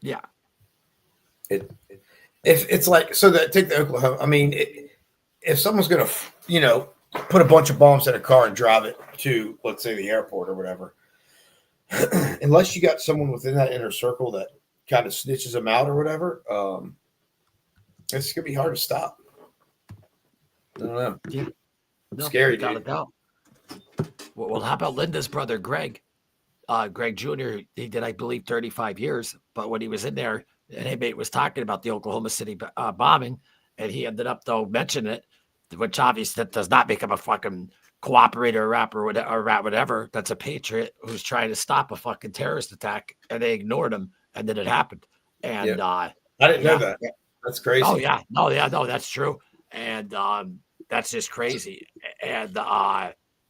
yeah. If it's like, so that take the Oklahoma, I mean, if someone's gonna, put a bunch of bombs in a car and drive it to, let's say, the airport or whatever, unless you got someone within that inner circle that kind of snitches them out or whatever, it's gonna be hard to stop. I don't know. Yeah. No, Scary, without dude. a doubt. Well, how about Linda's brother, Greg? Greg Jr., he did, I believe, 35 years. But when he was in there, an inmate was talking about the Oklahoma City bombing, and he ended up, though, mentioning it, which obviously that does not make him a fucking cooperator or rapper or whatever. That's a patriot who's trying to stop a fucking terrorist attack, and they ignored him, and then it happened. And I didn't know that. That's crazy. Oh, yeah. No, that's true. And that's just crazy. And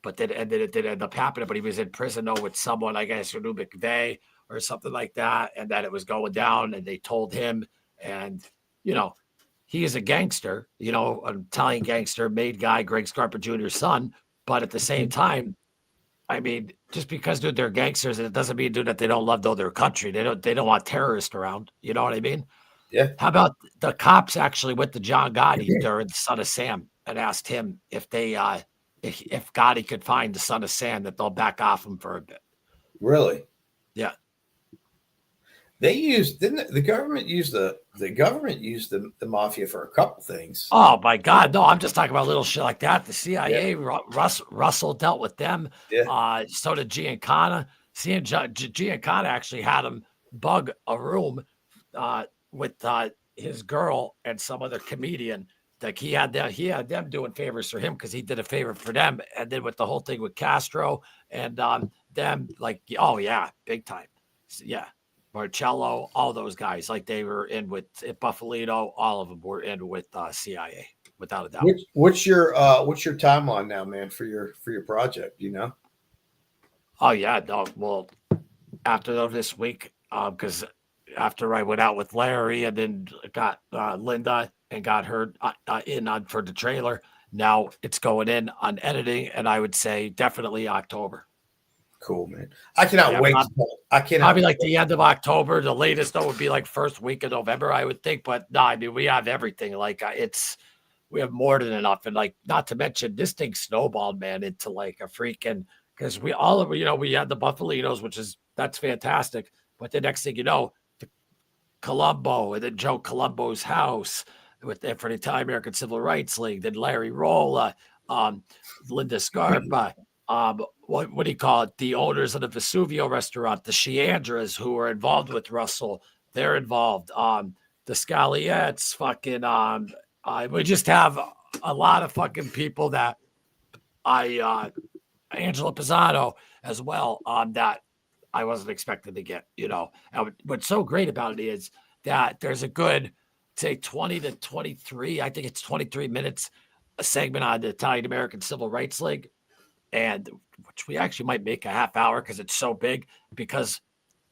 but then it did end up happening. But he was in prison though with someone, I guess, who knew McVeigh or something like that, and that it was going down. And they told him, and he is a gangster, an Italian gangster, made guy, Greg Scarpa Jr.'s son. But at the same time, I mean, just because they're gangsters, it doesn't mean that they don't love their country. They don't want terrorists around. You know what I mean? Yeah. How about the cops actually went to John Gotti during the Son of Sam and asked him if they if Gotti could find the Son of Sam, that they'll back off him for a bit. Really? Yeah. The government used the mafia for a couple things. Oh my God. No, I'm just talking about little shit like that. The CIA, Russell dealt with them. Yeah. So did Giancana. Giancana actually had him bug a room with his girl and some other comedian. Like he had them doing favors for him because he did a favor for them. And then with the whole thing with Castro and them, like, oh yeah, big time. Yeah. Marcello, all those guys, like they were in with Buffalito, all of them were in with CIA, without a doubt. What's your timeline now, man, for your project? Oh yeah, no. Well, after this week, because after I went out with Larry and then got Linda and got her in on for the trailer, now it's going in on editing, and I would say definitely October. Cool, man. I cannot wait. I cannot. Probably like the end of October. The latest though would be like first week of November, I would think. But no, I mean we have everything. Like we have more than enough, and like not to mention this thing snowballed, man, into like a freaking because we had the Buffalitos, that's fantastic. But the next thing you know, the Colombo and then Joe Colombo's house for the Italian American Civil Rights League, then Larry Rolla, Linda Scarpa. What do you call it? The owners of the Vesuvio restaurant, the Chiandras, who are involved with Russell, they're involved. The Scaliettes, fucking. We just have a lot of fucking people that Angela Pisano as well. That I wasn't expecting to get. And what's so great about it is that there's a good, say, 20 to 23. I think it's 23 minutes a segment on the Italian American Civil Rights League. And which we actually might make a half hour because it's so big, because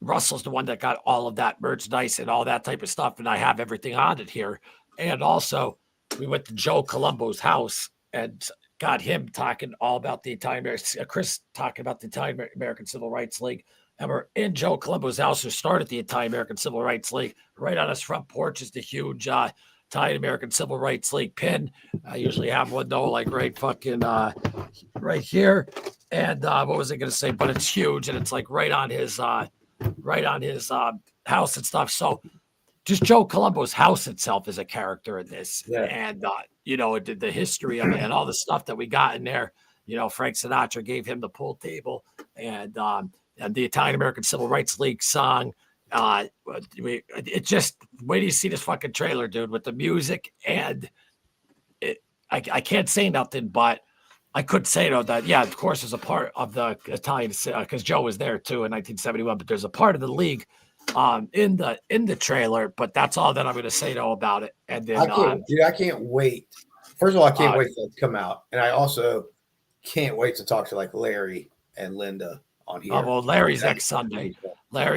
Russell's the one that got all of that merchandise and all that type of stuff. And I have everything on it here. And also we went to Joe Colombo's house and got him talking all about the Italian Chris talking about the Italian American Civil Rights League. And we're in Joe Colombo's house, who started the Italian American Civil Rights League. Right on his front porch is the huge Italian American Civil Rights League pin. I usually have one though, like right fucking right here. And what was I going to say? But it's huge, and it's like right on his house and stuff. So just Joe Colombo's house itself is a character in this, and the history of it and all the stuff that we got in there. Frank Sinatra gave him the pool table, and the Italian American Civil Rights League song. It just, wait till you see this fucking trailer, dude, with the music, and I can't say nothing, but I could say though that of course there's a part of the Italian because Joe was there too in 1971, but there's a part of the league in the trailer, but that's all that I'm going to say though about it. And then I can't wait. First of all, I can't wait for it to come out, and I also can't wait to talk to like Larry and Linda on here. Oh, well, Larry's next Sunday. And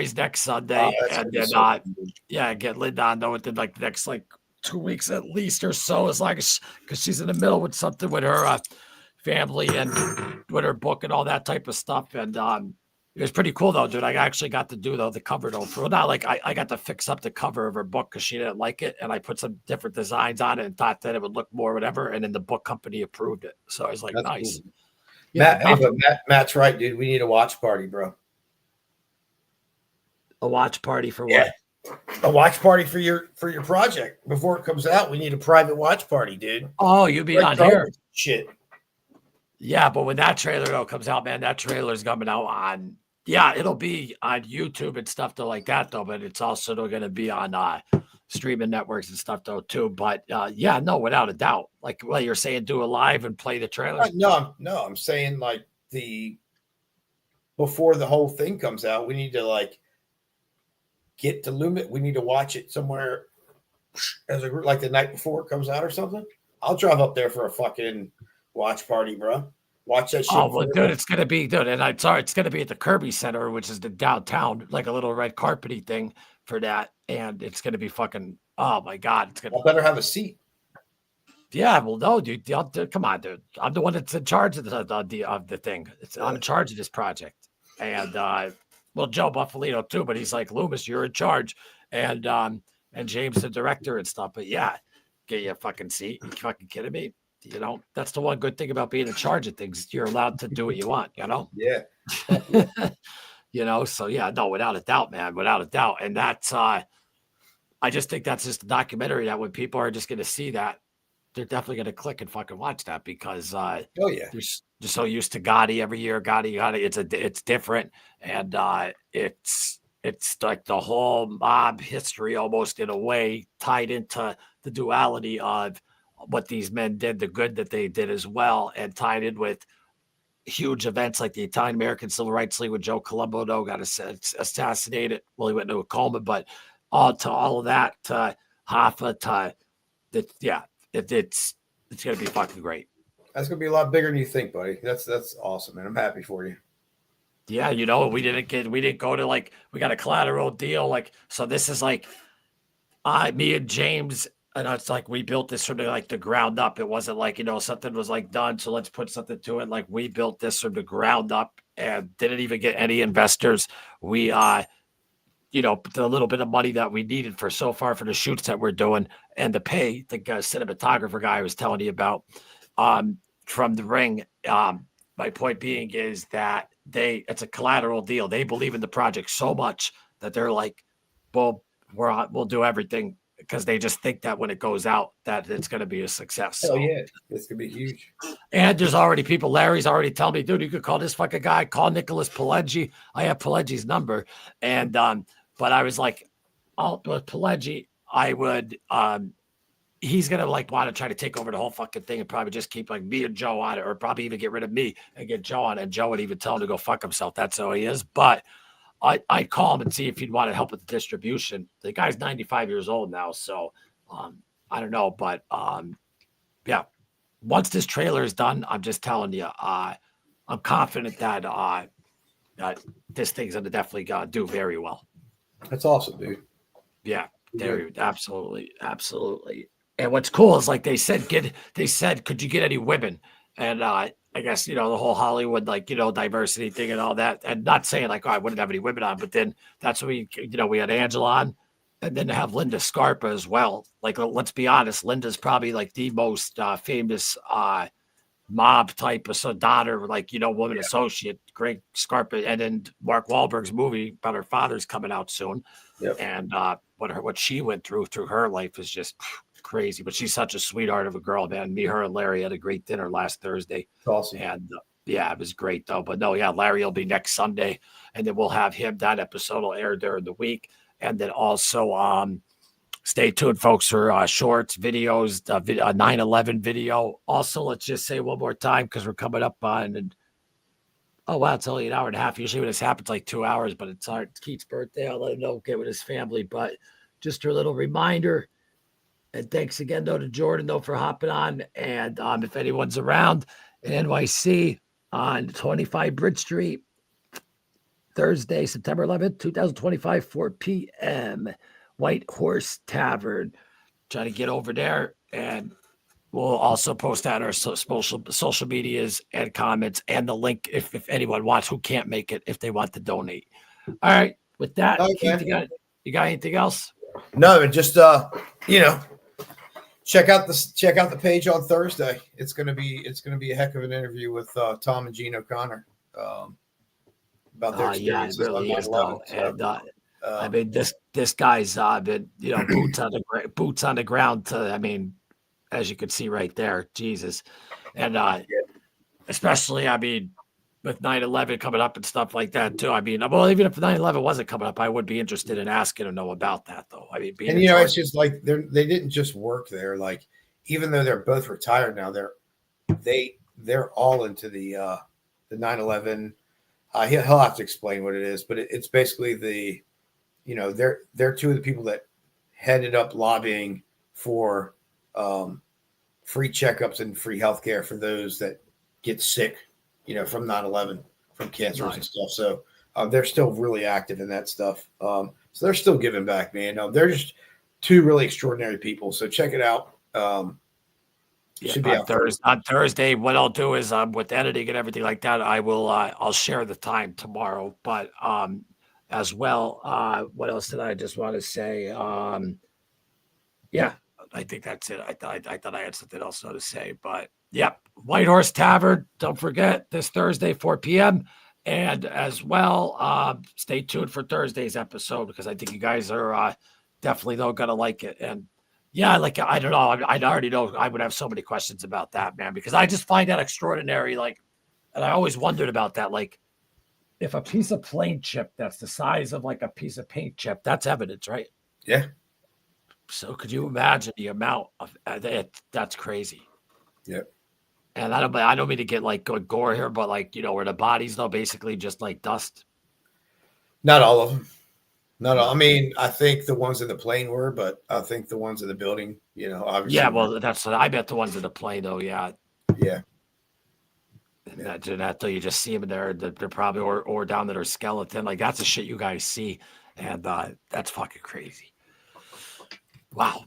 then get Linda on though within like the next like 2 weeks at least or so, as long as because she's in the middle with something with her family and with her book and all that type of stuff. And it was pretty cool though, dude. I actually got to do the cover though. For not like I got to fix up the cover of her book because she didn't like it, and I put some different designs on it and thought that it would look more whatever. And then the book company approved it, so I was like, That's nice. Cool. Yeah, Matt's right, dude. We need a watch party, bro. A watch party for what? A watch party for your project before it comes out. We need a private watch party, dude. Oh, you mean on here? Shit. Yeah, but when that trailer though comes out, man, that trailer is coming out on. Yeah, it'll be on YouTube and stuff though, like that though. But it's also going to be on streaming networks and stuff though too. But yeah, no, without a doubt. Like what you're saying, do a live and play the trailer. No, I'm saying like before the whole thing comes out, we need to like get to Loomis. We need to watch it somewhere as a group, like the night before it comes out or something. I'll drive up there for a fucking watch party, bro. Watch that shit. Oh, well, dude, it's going to be, dude. And I'm sorry, it's going to be at the Kirby Center, which is the downtown, like a little red carpety thing for that. And it's going to be fucking, oh my God. It's going to better have a seat. Yeah, well, no, dude. Come on, dude. I'm the one that's in charge of the thing. I'm in charge of this project. And, well, Joe Buffalino too, but he's like, Loomis, you're in charge. And James, the director and stuff. But yeah, get you a fucking seat. You fucking kidding me? You know, that's the one good thing about being in charge of things. You're allowed to do what you want, you know? Yeah. You know, so yeah, no, without a doubt, man, without a doubt. And that's, I just think that's just a documentary that when people are just going to see that, they're definitely going to click and fucking watch that because, oh yeah, they're so used to Gotti every year. Gotti, it's different. And, it's like the whole mob history almost in a way tied into the duality of what these men did, the good that they did as well, and tied in with huge events like the Italian American Civil Rights League with Joe Colombo got assassinated. Well, he went to a coma, but all of that, to Hoffa, it's going to be fucking great. That's going to be a lot bigger than you think, buddy. That's awesome, man. I'm happy for you. Yeah, you know, we didn't go to like, we got a collateral deal. Like, so this is like, me and James, and it's like we built this from like the ground up. It wasn't like, you know, something was like done, so let's put something to it. Like we built this from the ground up and didn't even get any investors. We you know, the little bit of money that we needed for so far for the shoots that we're doing and the pay, the cinematographer guy I was telling you about from the Ring. My point being is that it's a collateral deal. They believe in the project so much that they're like, well, we'll do everything, because they just think that when it goes out that it's going to be a success. Oh yeah, it's going to be huge. And there's already people, Larry's already telling me, dude, you could call this fucking guy, call Nicholas Pileggi. I have Pileggi's number. And, but I was like, with Pileggi, I would, he's going to like want to try to take over the whole fucking thing and probably just keep like me and Joe on it, or probably even get rid of me and get Joe on it. And Joe would even tell him to go fuck himself. That's how he is. But I'd call him and see if he'd want to help with the distribution. The guy's 95 years old now. So I don't know. But yeah, once this trailer is done, I'm just telling you, I'm confident that that this thing's going to definitely do very well. That's awesome, dude. Yeah, absolutely. Absolutely. And what's cool is like they said, could you get any women? And I guess, you know, the whole Hollywood, like, you know, diversity thing and all that. And not saying like, oh, I wouldn't have any women on, but then that's what we had Angela on, and then to have Linda Scarpa as well. Like, let's be honest, Linda's probably like the most famous mob type of daughter, like, you know, woman associate, Greg Scarpa. And then Mark Wahlberg's movie about her father's coming out soon. Yep. And what she went through her life is just crazy, but she's such a sweetheart of a girl, man. Me, her, and Larry had a great dinner last Thursday. Awesome. And yeah, it was great though. But no, yeah, Larry will be next Sunday, and then we'll have him. That episode will air during the week, and then also stay tuned, folks, for shorts, videos, 9/11 video. Also, let's just say one more time, because we're coming up on, and oh wow, it's only an hour and a half. Usually when this happens, like 2 hours, but it's Keith's birthday. I'll let him know, get with his family. But just a little reminder. And thanks again, though, to Jordan, though, for hopping on. And if anyone's around in NYC on 25 Bridge Street, Thursday, September 11th, 2025, 4 p.m., White Horse Tavern. Try to get over there and We'll also post that on our social medias and comments, and the link if anyone wants who can't make it, if they want to donate. All right. With that, Okay. Keith, you got anything else? No, just check out the page on Thursday. It's gonna be a heck of an interview with Tom and Gene O'Connor about their experiences. Yeah, it really is though. So, And I mean, this guy's been boots on the ground. I mean, as you can see right there, Jesus, and especially, I mean, with 9/11 coming up and stuff like that too. I mean, well, even if 9/11 wasn't coming up, I would be interested in asking to know about that though. I mean, it's just like they didn't just work there. Like, even though they're both retired now, they're all into the 9/11. He'll have to explain what it is, but it's basically they're two of the people that headed up lobbying for free checkups and free healthcare for those that get sick, from 9/11, from cancers and stuff. So they're still really active in that stuff. So they're still giving back, man. They're just two really extraordinary people. So check it out. Should be on Thursday. What I'll do is with editing and everything like that, I'll share the time tomorrow. But as well, what else did I just want to say? I think that's it. I thought I had something else to say, but White Horse Tavern. Don't forget this Thursday, 4 p.m. And as well, stay tuned for Thursday's episode because I think you guys are definitely gonna like it. And I don't know. I already know I would have so many questions about that, man, because I just find that extraordinary. And I always wondered about that. Like, if a piece of plane chip that's the size of like a piece of paint chip, that's evidence, right? Yeah. So could you imagine the amount of that's crazy. Yeah. And I don't mean to get like good gore here, but where the bodies though basically just like dust. Not all of them. Not all. I mean, I think the ones in the plane were, but I think the ones in the building, obviously. Yeah, well, I bet the ones in the plane though, yeah. Yeah. Imagine that though. You just see them in there. They're probably or down to their skeleton. Like that's the shit you guys see, and that's fucking crazy. Wow.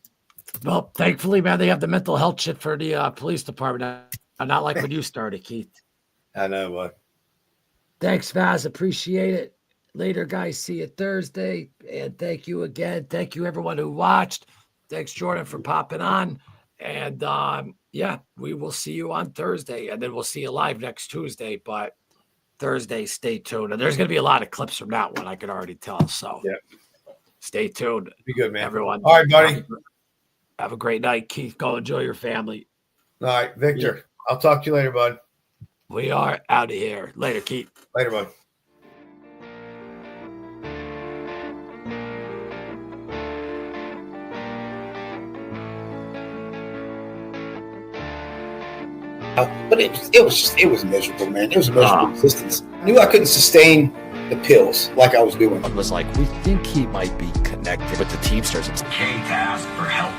Well, thankfully, man, they have the mental health shit for the police department. Not like when you started, Keith. I know what. Thanks, Vaz. Appreciate it. Later, guys. See you Thursday. And thank you again. Thank you, everyone who watched. Thanks, Jordan, for popping on. And we will see you on Thursday. And then we'll see you live next Tuesday. But Thursday, stay tuned. And there's going to be a lot of clips from that one, I can already tell. So stay tuned. Be good, man. Everyone. All right, buddy. Have a great night, Keith. Go enjoy your family. All right, Victor. I'll talk to you later, bud. We are out of here. Later, Keith. Later, bud. But it was miserable, man. It was a miserable existence. I knew I couldn't sustain the pills like I was doing. It was like, we think he might be connected with the Teamsters. Kate asked for help.